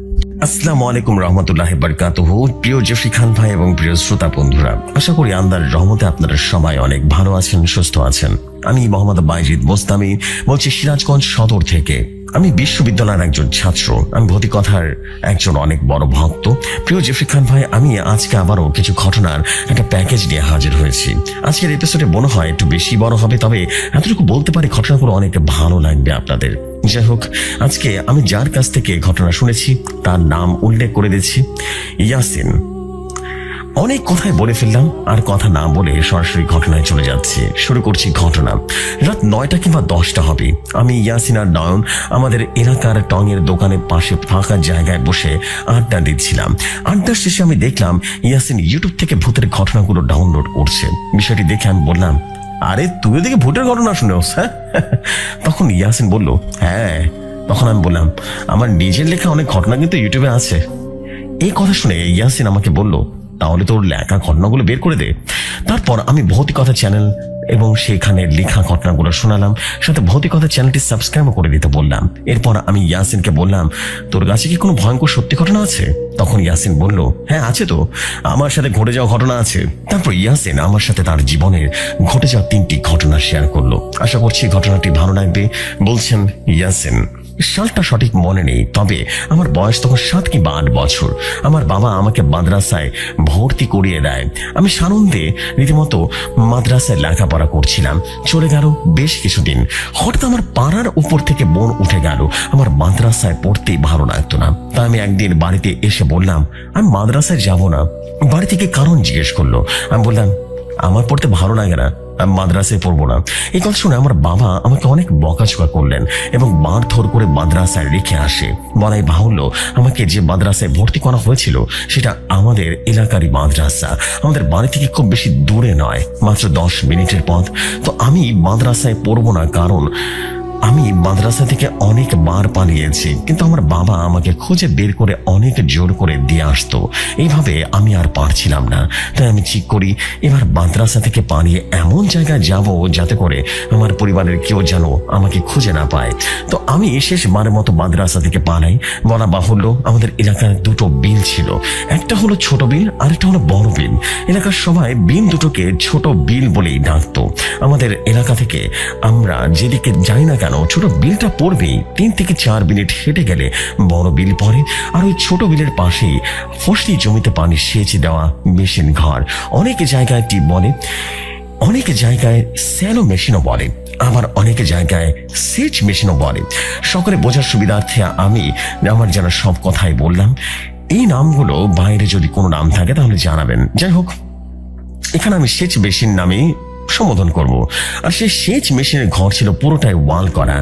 আসসালামু আলাইকুম রহমতুল্লাহি বারাকাতুহু। প্রিয় জেফরি খান ভাই এবং প্রিয় শ্রোতা বন্ধুরা, আশা করি আল্লাহর রহমতে আপনারা সবাই অনেক ভালো আছেন, সুস্থ আছেন। আমি মোহাম্মদ বাইজিদ বোস্তামি বলছি সিরাজগঞ্জ সদর থেকে। আমি বিশ্ববিদ্যালয়ের একজন ছাত্র। আমি ভৌতিকথার একজন অনেক বড় ভক্ত। প্রিয় জেফরি খান ভাই, আমি আজকে আবারও কিছু ঘটনার একটা প্যাকেজ নিয়ে হাজির হয়েছি। আজকের এপিসোডে মনে হয় একটু বেশি বড় হবে, তবে এতটুকু বলতে পারি ঘটনাগুলো অনেক ভালো লাগবে আপনাদের। যাই হোক, আজকে আমি যার কাছ থেকে ঘটনা শুনেছি তার নাম উল্লেখ করে দিচ্ছি, ইয়াসিন। অনেক কথাই বলে ফেললাম, আর কথা না বলে সরাসরি ঘটনায় চলে যাচ্ছে। শুরু করছি ঘটনা। রাত 9টা কিংবা 10টা হবে। আমি, ইয়াসিন আর নয়ন আমাদের এলাকার টঙের দোকানের পাশে ফাঁকা জায়গায় বসে আড্ডা দিচ্ছিলাম। আড্ডার শেষে আমি দেখলাম ইয়াসিন ইউটিউব থেকে ভূতের ঘটনাগুলো ডাউনলোড করছে। বিষয়টি দেখে আমি বললাম, আরে তুই ওদিকে ভূতের ঘটনা শুনেছ? হ্যাঁ। তখন ইয়াসিন বলল, হ্যাঁ। তখন আমি বললাম, আমার নিজের লেখা অনেক ঘটনা কিন্তু ইউটিউবে আছে। এই কথা শুনে ইয়াসিন আমাকে বলল, তাহলে তোর লেখা ঘটনাগুলো বের করে দে। তারপর আমি ভৌতিকতা চ্যানেল এবং সেখানে লেখা ঘটনাগুলো শোনালাম, সাথে ভৌতিকতা চ্যানেলটি সাবস্ক্রাইব করে দিতে বললাম। এরপর আমি ইয়াসিনকে বললাম, তোর কাছে কি কোনো ভয়ঙ্কর সত্যি ঘটনা আছে? তখন ইয়াসিন বলল, হ্যাঁ আছে তো, আমার সাথে ঘটে যাওয়া ঘটনা আছে। তারপর ইয়াসিন আমার সাথে তার জীবনের ঘটে যাওয়া 3টি ঘটনা শেয়ার করলো। আশা করছি ঘটনাটি ভালো লাগবে। বলছেন ইয়াসিন, সালটা সঠিক মনে নেই, তবে আমার বয়স তখন 7 কিংবা 8 বছর। আমার বাবা আমাকে মাদ্রাসায় ভর্তি করিয়ে দেয়। আমি সানন্দে রীতিমতো মাদ্রাসায় লেখাপড়া করছিলাম। চলে গেল বেশ কিছুদিন। হঠাৎ আমার পাড়ার উপর থেকে বোন উঠে গেল। আমার মাদ্রাসায় পড়তেই ভালো লাগতো না। তাই আমি একদিন বাড়িতে এসে বললাম, আমি মাদ্রাসায় যাব না। বাড়ি থেকে কারণ জিজ্ঞেস করলো। আমি বললাম, আমার পড়তে ভালো লাগে না, আমি মাদ্রাসায় পড়বো না। এই কথা শুনে আমার বাবা আমাকে অনেক বকাঝকা করলেন এবং মারধর করে মাদ্রাসায় রেখে আসে। বলাই বাহুল্য, আমাকে যে মাদ্রাসায় ভর্তি করা হয়েছিল সেটা আমাদের এলাকারই মাদ্রাসা। আমাদের বাড়ি থেকে খুব বেশি দূরে নয়, মাত্র 10 মিনিটের পথ। তো আমি মাদ্রাসায় পড়বো না, কারণ আমি মাদ্রাসা থেকে অনেকবার পালিয়েছি, কিন্তু আমার বাবা আমাকে খুঁজে বের করে অনেক জোর করে দিয়ে আসতো। এইভাবে আমি আর পারছিলাম না। তাই আমি ঠিক করি এবার মাদ্রাসা থেকে পালিয়ে এমন জায়গায় যাব যাতে করে আমার পরিবারের কেউ যেন আমাকে খুঁজে না পায়। তো আমি শেষবারের মতো মাদ্রাসা থেকে পালাই। বলা বাহুল্য, আমাদের এলাকার 2টো বিল ছিল। একটা হলো ছোট বিল, আরেকটা হলো বড় বিল। এলাকার সবাই বিল দুটোকে ছোট বিল বলেই ডাকতো। আমাদের এলাকা থেকে আমরা যেদিকে যাই না কেন, ছোট বিলটা পড়বেই 3 থেকে 4 মিনিট হেঁটে গেলে বড় বিল পড়ে। আর ওই ছোট বিলের পাশেই ফসলি জমিতে পানি সেচ দেওয়া মেশিন ঘর। অনেক জায়গায় টিপ বলে, অনেক জায়গায় স্যালো মেশিনও বলে, আবার অনেক জায়গায় সেচ মেশিনও বলে। সকলে বোঝার সুবিধার্থে আমি আমার জানা সব কথাই বললাম। এই নামগুলো বাইরে যদি কোনো নাম থাকে তাহলে জানাবেন। যাই হোক, এখানে আমি সেচ মেশিন নামে সম্বোধন করব। আর সেই সেচ মেশিনের ঘর ছিল পুরোটাই ওয়াল করা।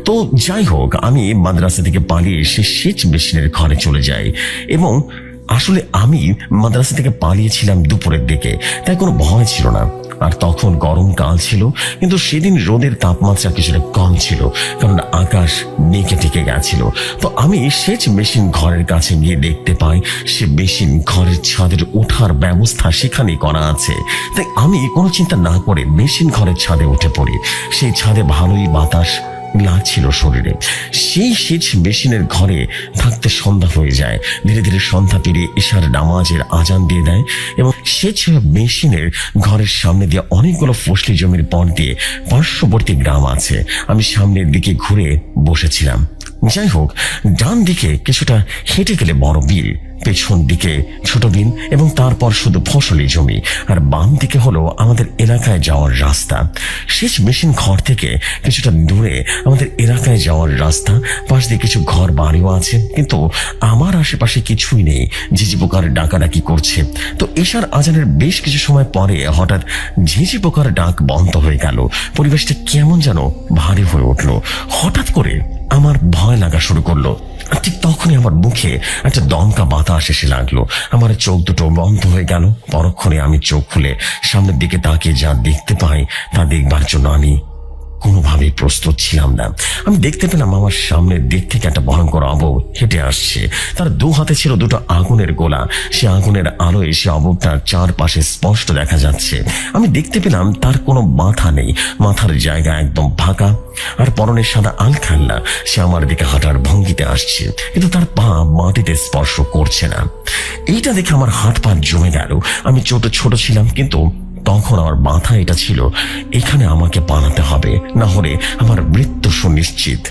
তো যাই হোক, আমি মাদ্রাসা থেকে পালিয়ে সে সেচ মেশিনের ঘরে চলে যাই। এবং আসলে আমি মাদ্রাসা থেকে পালিয়েছিলাম দুপুরের দিকে, তাই কোনো ভয় ছিল না। আর তখন গরমকাল ছিল, কিন্তু সেদিন রোদের তাপমাত্রা কিছুটা কম ছিল, কারণ আকাশ মেঘে ঢেকে গেছিল। তো আমি সেচ মেশিন ঘরের কাছে গিয়ে দেখতে পাই সে মেশিন ঘরের ছাদের ওঠার ব্যবস্থা সেখানেই করা আছে। তাই আমি কোনো চিন্তা না করে মেশিন ঘরের ছাদে উঠে পড়ি। সেই ছাদে ভালোই বাতাস লাগছিল শরীরে। সেই সেচ মেশিনের ঘরে থাকতে সন্ধ্যা হয়ে যায়। ধীরে ধীরে সন্ধ্যা পেরিয়ে ঈশার নামাজের আজান দিয়ে দেয় এবং সেচ মেশিনের ঘরের সামনে দিয়ে অনেকগুলো ফসলি জমির পর দিয়ে পার্শ্ববর্তী গ্রাম আছে। আমি সামনের দিকে ঘুরে বসেছিলাম। যাই হোক, ডান দিকে কিছুটা হেঁটে গেলে বড় বিল, পেছন দিকে ছোট বিল এবং তারপর শুধু ফসলি জমি, আর বাম দিকে হলো আমাদের এলাকায় যাওয়ার রাস্তা। সেচ মেশিন ঘর থেকে কিছুটা দূরে আমাদের এলাকায় যাওয়ার রাস্তা, পাশ দিয়ে কিছু ঘর বাড়িও আছে, কিন্তু আমার আশেপাশে কিছুই নেই। ঝিঝি পোকার ডাকাডাকি করছে। তো ঈশার আজানের বেশ কিছু সময় পরে হঠাৎ ঝিঝি পোকার ডাক বন্ধ হয়ে গেল। পরিবেশটা কেমন যেন ভারী হয়ে উঠলো। হঠাৎ করে আমার ভয় লাগা শুরু করলো। ঠিক তখনই আমার মুখে একটা দমকা বাতাস এসে লাগলো। আমার চোখ দুটো বন্ধ হয়ে গেল। পরক্ষণে আমি চোখ খুলে সামনের দিকে তাকিয়ে যা দেখতে পাই তা দেখবার জন্য আমি কোনোভাবেই প্রস্তুত ছিলাম না। আমি দেখতে পেলাম আমার সামনের দিক থেকে একটা ভয়ঙ্কর অবয়ব হেঁটে আসছে। তার দু হাতে ছিল দুটো আগুনের গোলা। সে আগুনের আলোয় সে অবয়বটার চারপাশে স্পষ্ট দেখা যাচ্ছে। আমি দেখতে পেলাম তার কোনো মাথা নেই, মাথার জায়গা একদম ফাঁকা, আর পরনে সাদা আলখাল্লা। সে আমার দিকে হাঁটার ভঙ্গিতে আসছে, কিন্তু তার পা মাটিতে স্পর্শ করছে না। এইটা দেখে আমার হাত পা জমে গেল। আমি ছোট ছিলাম, কিন্তু তখন আমার মাথায় এটা ছিল, এখানে আমাকে বানাতে হবে, না হলে আমার মৃত্যু সুনিশ্চিত।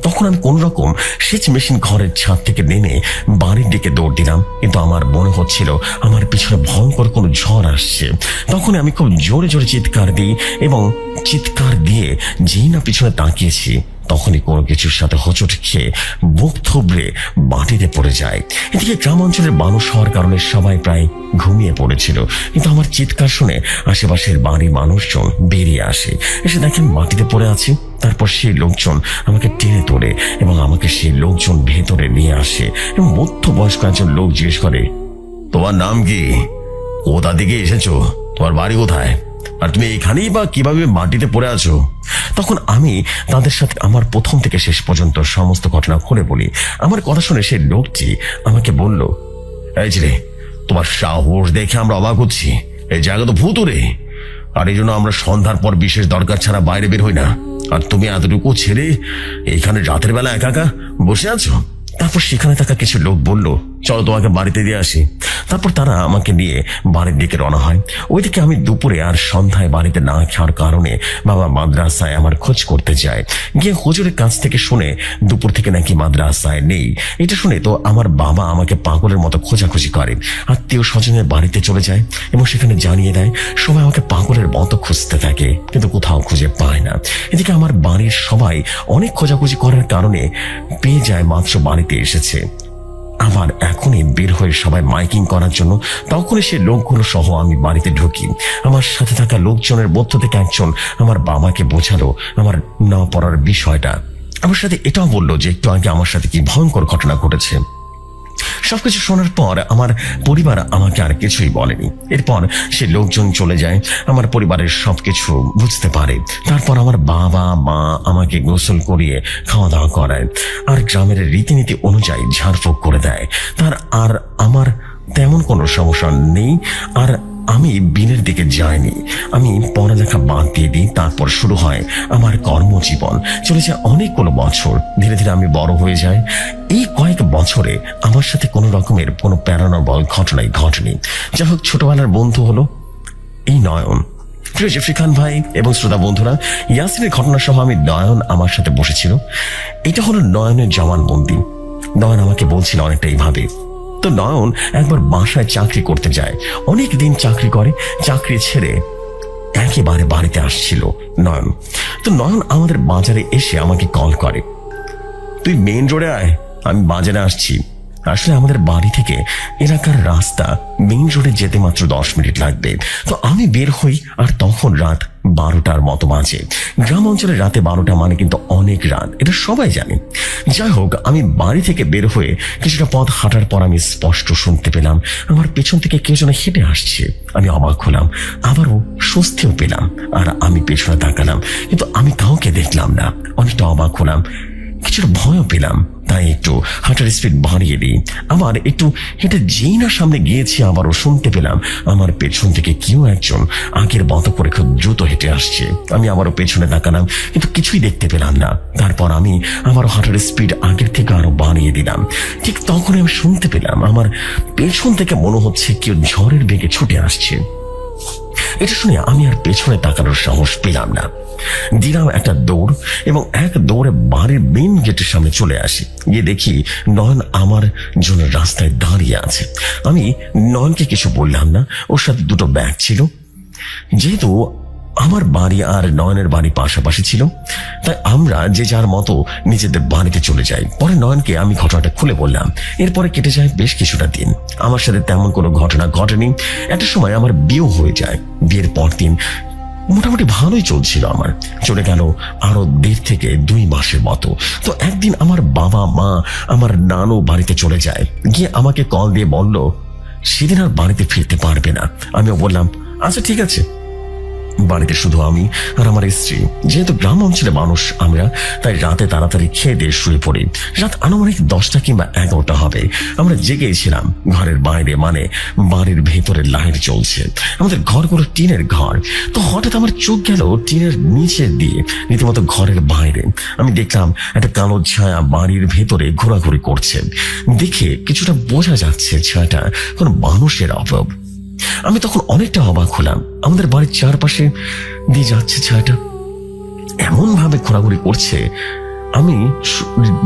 তখন আমি কোন রকম সেচ মেশিন ঘরের ছাদ থেকে নেমে বাড়ির দিকে দৌড় দিলাম, কিন্তু আমার মনে হচ্ছিল আমার পিছনে ভয়ঙ্কর কোনো ঝড় আসছে। তখন আমি খুব জোরে জোরে চিৎকার দিই এবং চিৎকার দিয়ে যেই না পিছনে তাকিয়েছি, তখনই কোনো কিছুর সাথে হোঁচট খেয়ে বুক থুবড়ে মাটিতে পড়ে যায়। এদিকে গ্রাম অঞ্চলের মানুষ হওয়ার কারণে সবাই প্রায় ঘুমিয়ে পড়েছিল, কিন্তু আমার চিৎকার শুনে আশেপাশের বাড়ির মানুষজন বেরিয়ে আসে। এসে দেখেন মাটিতে পড়ে আছি। তারপর সেই লোকজন আমাকে টেনে তোলে এবং আমাকে সেই লোকজন ভেতরে নিয়ে আসে এবং মধ্যবয়স্ক একজন লোক জিজ্ঞেস করে, তোমার নাম কি? কোথা থেকে এসেছো? তোমার বাড়ি কোথায়? আর তুমি এখানেই বা কিভাবে মাটিতে পড়ে আছো? তখন আমি তাদের সাথে আমার প্রথম থেকে শেষ পর্যন্ত সমস্ত ঘটনা খুলে বলি। আমার কথা শুনে সেই লোকটি আমাকে বলল, এই রে, তোমার সাহস দেখে আমরা অবাক হচ্ছি। এই জায়গা তো ভুতুরে, আর এই জন্য আমরা সন্ধ্যার পর বিশেষ দরকার ছাড়া বাইরে বের হই না। আর তুমি এতটুকু ছেড়ে এইখানে রাতের বেলা একা একা বসে আছো? তারপর সেখানে থাকা কিছু লোক বলল, চলো তোমাকে বাড়িতে দিয়ে আসি। তারপর তারা আমাকে নিয়ে বাড়ির দিকে রওনা হয়। ওইদিকে আমি দুপুরে আর সন্ধ্যায় বাড়িতে না খাওয়ার কারণে বাবা মাদ্রাসায় আমার খোঁজ করতে যায়। গিয়ে হুজুরের কাছ থেকে শুনে দুপুর থেকে নাকি মাদ্রাসায় নেই। এটা শুনে তো আমার বাবা আমাকে পাগলের মতো খোঁজাখুঁজি করে। আত্মীয় স্বজনের বাড়িতে চলে যায় এবং সেখানে জানিয়ে দেয়। সবাই আমাকে পাগলের মতো খুঁজতে থাকে, কিন্তু কোথাও খুঁজে পায় না। এদিকে আমার বাড়ির সবাই অনেক খোঁজাখুঁজি করার কারণে পেয়ে যায় মাত্র বাড়িতে এসেছে। আবার এখনই বের হয়ে সবাই মাইকিং করার জন্য। তখনই সে লোকগুলো সহ আমি বাড়িতে ঢুকি। আমার সাথে থাকা লোকজনের মধ্য থেকে একজন আমার বাবাকে বোঝালো আমার না পড়ার বিষয়টা। আমার সাথে এটাও বললো যে একটু আগে আমার সাথে কি ভয়ঙ্কর ঘটনা ঘটেছে। সবকিছু শোনার পর আমার পরিবার আমাকে আর কিছুই বলেনি। এরপর সে লোকজন চলে যায়। আমার পরিবারের সবকিছু বুঝতে পারে। তারপর আমার বাবা মা আমাকে গোসল করিয়ে খাওয়া দাওয়া করায় আর গ্রামের রীতিনীতি অনুযায়ী ঝাড়ফুঁক করে দেয়। তার আর আমার তেমন কোনো সমস্যা নেই। আর আমি বিলের দিকে যাইনি। আমি পড়ালেখা বাদ দিয়ে দিই। তারপর শুরু হয় আমার কর্মজীবন। চলে যায় অনেকগুলো বছর। ধীরে ধীরে আমি বড় হয়ে যাই। এই কয়েক বছরে আমার সাথে কোনো রকমের কোনো প্যারানর্মাল ঘটনাই ঘটেনি। যাই হোক, ছোটবেলার বন্ধু হলো এই নয়ন। প্রিয় জেফরি খান ভাই এবং শ্রোতা বন্ধুরা, ইয়াসিনের ঘটনা সহ আমি নয়ন আমার সাথে বসেছিল। এটা হলো নয়নের জবানবন্দি। নয়ন আমাকে বলছিল অনেকটা এইভাবে। তো নয়ন একবার বাসায় চাকরি করতে যায়। অনেক দিন চাকরি করে, চাকরি ছেড়ে একেবারে বাড়িতে আসছিল নয়ন। তো নয়ন আমাদের বাজারে এসে আমাকে কল করে, তুই মেইন রোডে আয়, আমি বাজারে আসছি। আসলে আমাদের বাড়ি থেকে এলাকার রাস্তা মেইন রোডে যেতে মাত্র 10 মিনিট লাগবে। তো আমি বের হই, আর তখন রাত 12টার মতো বাজে। গ্রাম অঞ্চলে রাতে 12টা মানে কিন্তু অনেক রাত, এটা সবাই জানে। যাই হোক, আমি বাড়ি থেকে বের হয়ে কিছুটা পথ হাঁটার পর আমি স্পষ্ট শুনতে পেলাম আমার পেছন থেকে কেউ যেন হেঁটে আসছে। আমি অবাক হলাম, আবারও স্বস্তিও পেলাম। আর আমি পেছনে তাকালাম, কিন্তু আমি কাউকে দেখলাম না। অনেকটা অবাক হলাম, কিছুটা ভয়ও পেলাম। তাই একটু হাঁটার স্পিড বাড়িয়ে দিই। আমার একটু হেঁটে যেই না সামনে গিয়েছি, আবারও শুনতে পেলাম আমার পেছন থেকে কেউ একজন আগের মতো করে খুব দ্রুত হেঁটে আসছে। আমি আবারও পেছনে তাকালাম, কিন্তু কিছুই দেখতে পেলাম না। তারপর আমি আবারও হাঁটার স্পিড আগের থেকে আরো বাড়িয়ে দিলাম। ঠিক তখনই আমি শুনতে পেলাম আমার পেছন থেকে মনে হচ্ছে কেউ ঝড়ের বেগে ছুটে আসছে। এটা শুনে আমি আর পেছনে তাকানোর সাহস পেলাম না। দিলাম একটা দৌড় এবং এক দৌড়ে বাড়ির মেন গেটের সামনে চলে আসি। গিয়ে দেখি নয়ন আমার জন্য রাস্তায় দাঁড়িয়ে আছে। আমি নয়নকে কিছু বললাম না, ওর সাথে দুটো ব্যাগ ছিল। যেহেতু আমার বাড়ি আর নয়নের বাড়ি পাশাপাশি ছিল, তাই আমরা যে যার মতো নিজেদের বাড়িতে চলে যাই। পরে নয়নকে আমি ঘটনাটা খুলে বললাম। এরপরে কেটে যায় বেশ কিছুটা দিন। আমার সাথে তেমন কোনো ঘটনা ঘটেনি। একটা সময় আমার বিয়ে হয়ে যায়। বিয়ের পর দিন মোটামুটি ভালোই চলছিল আমার। চলে গেল আরো 1.5 থেকে 2 মাসের মতো। তো একদিন আমার বাবা মা আমার নানু বাড়িতে চলে যায়। গিয়ে আমাকে কল দিয়ে বলল সেদিন আর বাড়িতে ফিরতে পারবে না। আমিও বললাম আচ্ছা ঠিক আছে। বাড়িতে শুধু আমি আর আমার স্ত্রী। যেহেতু গ্রাম অঞ্চলে মানুষ আমরা, তাই রাতে তাড়াতাড়ি খেয়ে দিয়ে শুয়ে পড়ি। রাত আনুমানিক 10টা কিংবা 11টা হবে। আমরা জেগেছিলাম। ঘরের বাইরে মানে বাড়ির ভেতরে লাইট জ্বলছে। আমাদের ঘরগুলো টিনের ঘর। তো হঠাৎ আমার চোখ গেল টিনের নিচে দিয়ে রীতিমতো ঘরের বাইরে। আমি দেখলাম একটা কালো ছায়া বাড়ির ভেতরে ঘোরাঘুরি করছে। দেখে কিছুটা বোঝা যাচ্ছে ছায়াটা কোন মানুষের অভাব। আমি তখন অনেকটা অবাক হলাম। আমাদের বাড়ির চারপাশে দিয়ে যাচ্ছে ছায়াটা, এমন ভাবে ঘোরাঘুরি করছে। আমি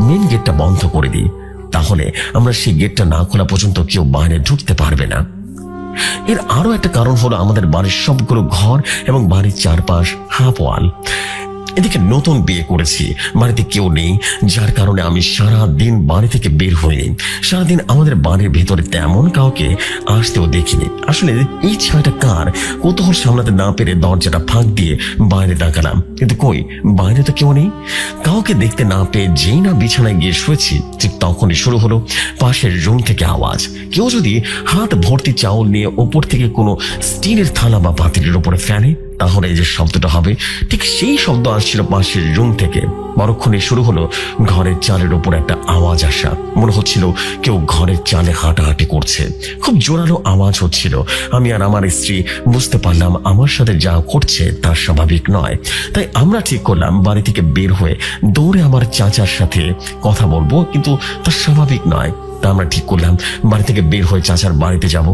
মেন গেটটা বন্ধ করে দিই, তাহলে আমরা সেই গেটটা না খোলা পর্যন্ত কেউ বাইরে ঢুকতে পারবে না। এর আরো একটা কারণ হলো আমাদের বাড়ির সবগুলো ঘর এবং বাড়ির চারপাশ হাফ ওয়াল। এদিকে নতুন বিয়ে করেছি, বাড়িতে কেউ নেই, যার কারণে আমি সারাদিন বাড়ি থেকে বের হইনি। সারাদিন আমাদের বাড়ির ভেতরে তেমন কাউকে আসতেও দেখিনি। আসলে এই ছায়াটা কার, কৌতূহল সামলাতে না পেরে দরজাটা ফাঁক দিয়ে বাইরে তাকালাম, কিন্তু কই বাইরে তো কেউ নেই। কাউকে দেখতে না পেয়ে যেই না বিছানায় গিয়ে শুয়েছি, ঠিক তখনই শুরু হলো পাশের রুম থেকে আওয়াজ। কেউ যদি হাত ভর্তি চাউল নিয়ে ওপর থেকে কোনো স্টিলের থালা বা পাতিলের উপরে ফেলে, তাহলে এই যে শব্দটা হবে, ঠিক সেই শব্দ আসছিল পাশের রুম থেকে। পরক্ষণে শুরু হলো ঘরের চালের উপর একটা আওয়াজ আসা। মনে হচ্ছিল কেউ ঘরের চালে হাঁটাহাঁটি করছে। খুব জোরালো আওয়াজ হচ্ছিল। আমি আর আমার স্ত্রী বুঝতে পারলাম আমার সাথে যা করছে তা স্বাভাবিক নয়। তাই আমরা ঠিক করলাম বাড়ি থেকে বের হয়ে দৌড়ে আমার চাচার সাথে কথা বলবো, কিন্তু তা স্বাভাবিক নয়। তা আমরা ঠিক করলাম বাড়ি থেকে বের হয়ে চাচার বাড়িতে যাব।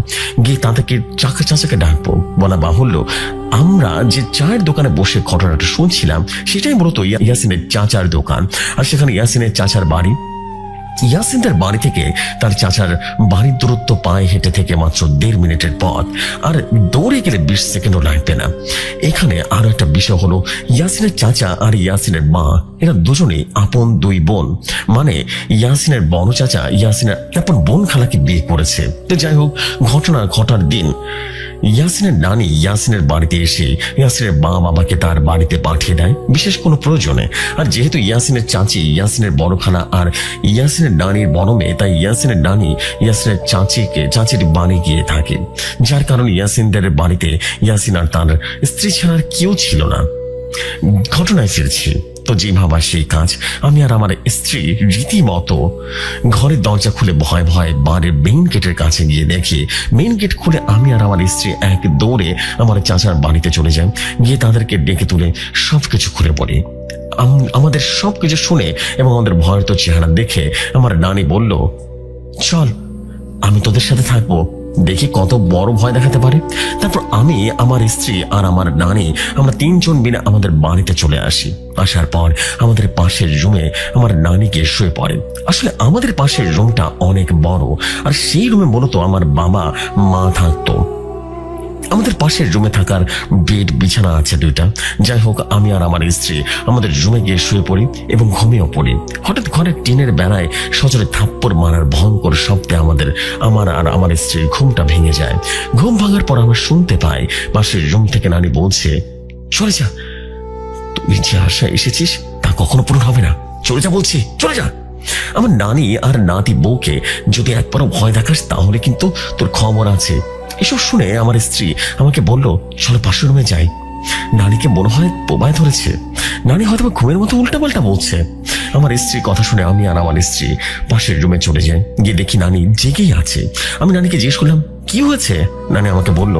গিয়ে তাদেরকে চাচাকে ডাকবো। বলা বাহুল্য, আমরা যে চায়ের দোকানে বসে ঘটনাটা শুনছিলাম সেটাই মূলত ইয়াসিনের চাচার দোকান। আর সেখানে ইয়াসিনের চাচার বাড়ি। ইয়াসিনদের বাড়ি থেকে তার চাচার বাড়ির দূরত্ব পায়ে হেঁটে থেকে মাত্র 1.5 মিনিটের পথ। আর দৌড়ে গেলে 20 সেকেন্ডও লাগবে না। এখানে আরো একটা বিষয় হলো, ইয়াসিনের চাচা আর ইয়াসিনের মা এরা দুজনেই আপন 2 বোন। মানে ইয়াসিনের বড় চাচা ইয়াসিনের আপন বোন খালাকে বিয়ে করেছে। তো যাই হোক, ঘটনা ঘটার দিন ইয়াসিনের নানি ইয়াসিনের বাড়িতে এসে ইয়াসিনের মা বাবাকে তার বাড়িতে পাঠিয়ে দেয় বিশেষ কোনো প্রয়োজনে। আর যেহেতু ইয়াসিনের চাচি ইয়াসিনের বড় খালা আর ইয়াসিনের নানির বড় মেয়ে, তাই ইয়াসিনের নানি ইয়াসিনের চাচির বাড়ি গিয়ে থাকে। যার কারণে ইয়াসিনদের বাড়িতে ইয়াসিন আর তার স্ত্রী ছাড়া আর কেউ ছিল না। ঘটনায় ফিরছি। তো যে ভাবা সেই কাজ। আমি আর আমার স্ত্রী রীতিমতো ঘরের দরজা খুলে ভয় ভয় বাড়ির মেইন গেটের কাছে গিয়ে দেখি মেইন গেট খুলে আমি আর আমার স্ত্রী এক দৌড়ে আমার চাচার বাড়িতে চলে যাই। গিয়ে তাদেরকে ডেকে তুলে সবকিছু খুলে পড়ি। আমাদের সবকিছু শুনে এবং আমাদের ভয়ের তো চেহারা দেখে আমার নানি বলল, চল আমি তোদের সাথে থাকবো, দেখি কত বড় ভয় দেখাতে পারে। তারপর আমি, আমার স্ত্রী আর আমার নানি আমরা 3 জন মিলে আমাদের বাড়িতে চলে আসি। আসার পর আমাদের পাশের রুমে আমার নানি গিয়ে শুয়ে পড়ে। আসলে আমাদের পাশের রুমটা অনেক বড়, আর সেই রুমে মূলত আমার বাবা মা থাকতো। আমাদের পাশের রুমে থাকার বেড বিছানা আছে 2টা। যাই হোক, আমি আর আমার স্ত্রী আমাদের রুমে গিয়ে শুয়ে পড়ি এবং ঘুমিয়েও পড়ি। হঠাৎ ঘরের টিনের বেলায় সজোরে থাপ্পড় মারার ভয়ঙ্কর শব্দে আমার আর আমার স্ত্রীর ঘুমটা ভেঙে যায়। ঘুম ভাঙার পর আমরা শুনতে পাই পাশের রুম থেকে নানি বলছে, চলে যা, তুই যে আশা এসেছিস তা কখনো পূরণ হবে না, চলে যা বলছি, চলে যা। আমার নানি আর নাতি বউকে যদি একবারও ভয় দেখাস তাহলে কিন্তু তোর খবর আছে। এসব শুনে আমার স্ত্রী আমাকে বলল, চলো পাশের রুমে যাই। নানিকে মনে হয় বোবায় ধরেছে। নানি হয়তো ঘুমের মতো উল্টাপাল্টা বলছে। আমার স্ত্রীর কথা শুনে আমি আর আমার স্ত্রী পাশের রুমে চলে যাই। গিয়ে দেখি নানি জেগেই আছে। আমি নানিকে জিজ্ঞেস করলাম, কি হয়েছে? নানি আমাকে বলল,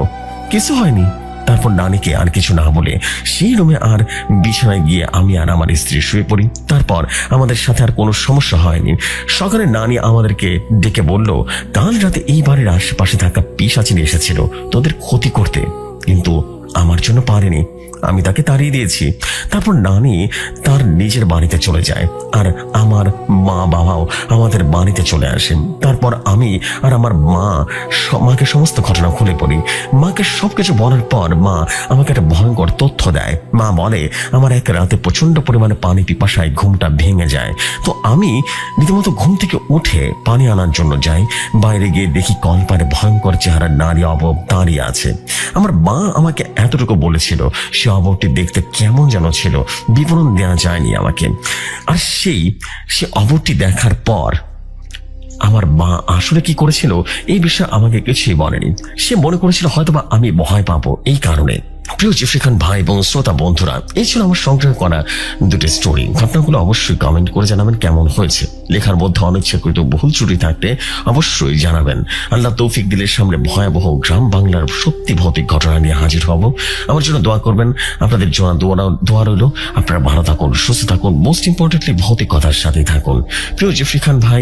কিছু হয়নি। তারপর নানিকে আর কিছু না বলে সেই রুমে আর বিছানায় গিয়ে আমি আর আমার স্ত্রী শুয়ে পড়ি। তারপর আমাদের সাথে আর কোনো সমস্যা হয়নি। সকালে নানি আমাদেরকে ডেকে বলল, কাল রাতে এই বাড়ির আশেপাশে থাকা পিশাচিনী এসেছিল তোদের ক্ষতি করতে, কিন্তু আমার জন্য পারেনি, আমি তাকে তাড়িয়ে দিয়েছি। তারপর নানি তার নিজের বাড়িতে চলে যায় আর আমার মা বাবাও আমাদের বাড়িতে চলে আসেন। তারপর আমি আর আমার মাকে সমস্ত ঘটনা খুলে পড়ি। মাকে সবকিছু বলার পর মা আমাকে একটা ভয়ঙ্কর তথ্য দেয়। মা বলে, আমার এক রাতে প্রচন্ড পরিমাণে পানি পিপাসায় ঘুমটা ভেঙে যায়। তো আমি রীতিমতো ঘুম থেকে উঠে পানি আনার জন্য যাই। বাইরে গিয়ে দেখি কলপারে ভয়ঙ্কর চেহারার নারী অবয়ব দাঁড়িয়ে আছে। আমার মা আমাকে এতটুকু বলেছিল, সে অবয়বটি দেখতে কেমন যেন ছিল, বিবরণ দেওয়া যায়নি আমাকে। আর সে অবয়বটি দেখার পর আমার মা আসলে কি করেছিল এই বিষয়ে আমাকে কিছুই বলেনি। সে মনে করেছিল হয়তোবা আমি ভয় পাবো, এই কারণে। প্রিয় জেফরি খান ভাই এবং শ্রোতা বন্ধুরা, এই ছিল আমার সংগ্রহ করা দুটি স্টোরি। ঘটনাগুলো অবশ্যই কমেন্ট করে জানাবেন কেমন হয়েছে। লেখার মধ্যে অনিচ্ছাকৃত ভুল ত্রুটি থাকলে অবশ্যই জানাবেন। আল্লাহ তৌফিক দিলে সামনে ভয়াবহ গ্রাম বাংলার সত্যি ভৌতিক ঘটনা নিয়ে হাজির হব। আমার জন্য দোয়া করবেন, আপনাদের জন্য দোয়া রইল। আপনারা ভালো থাকুন, সুস্থ থাকুন, মোস্ট ইম্পর্টেন্টলি ভৌতিক কথার সাথে থাকুন। প্রিয় জেফরি খান ভাই,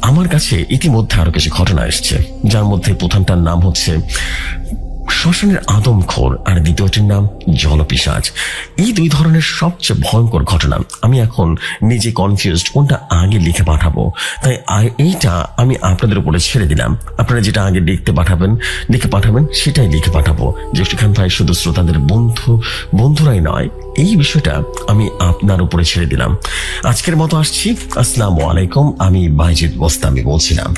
আমার কাছে ইতিমধ্যে আরো কিছু ঘটনা এসছে, যার মধ্যে প্রথমটার নাম হচ্ছে শ্মশানের আদমখোর আর দ্বিতীয়টির নাম জলপিশাচ। এই দুই ধরনের সবচেয়ে ভয়ঙ্কর ঘটনা। আমি এখন নিজে কনফিউজড কোনটা আগে লিখে পাঠাবো, তাই এইটা আমি আপনাদের উপরে ছেড়ে দিলাম। আপনারা যেটা আগে লিখে পাঠাবেন সেটাই লিখে পাঠাবো। জেফরি খান ভাই শুধু শ্রোতাদের বন্ধুরাই নয়, এই বিষয়টা আমি আপনার উপরে ছেড়ে দিলাম। আজকের মতো আসছি। আসসালামু আলাইকুম। আমি বাইজিদ বোস্তামি বলছিলাম।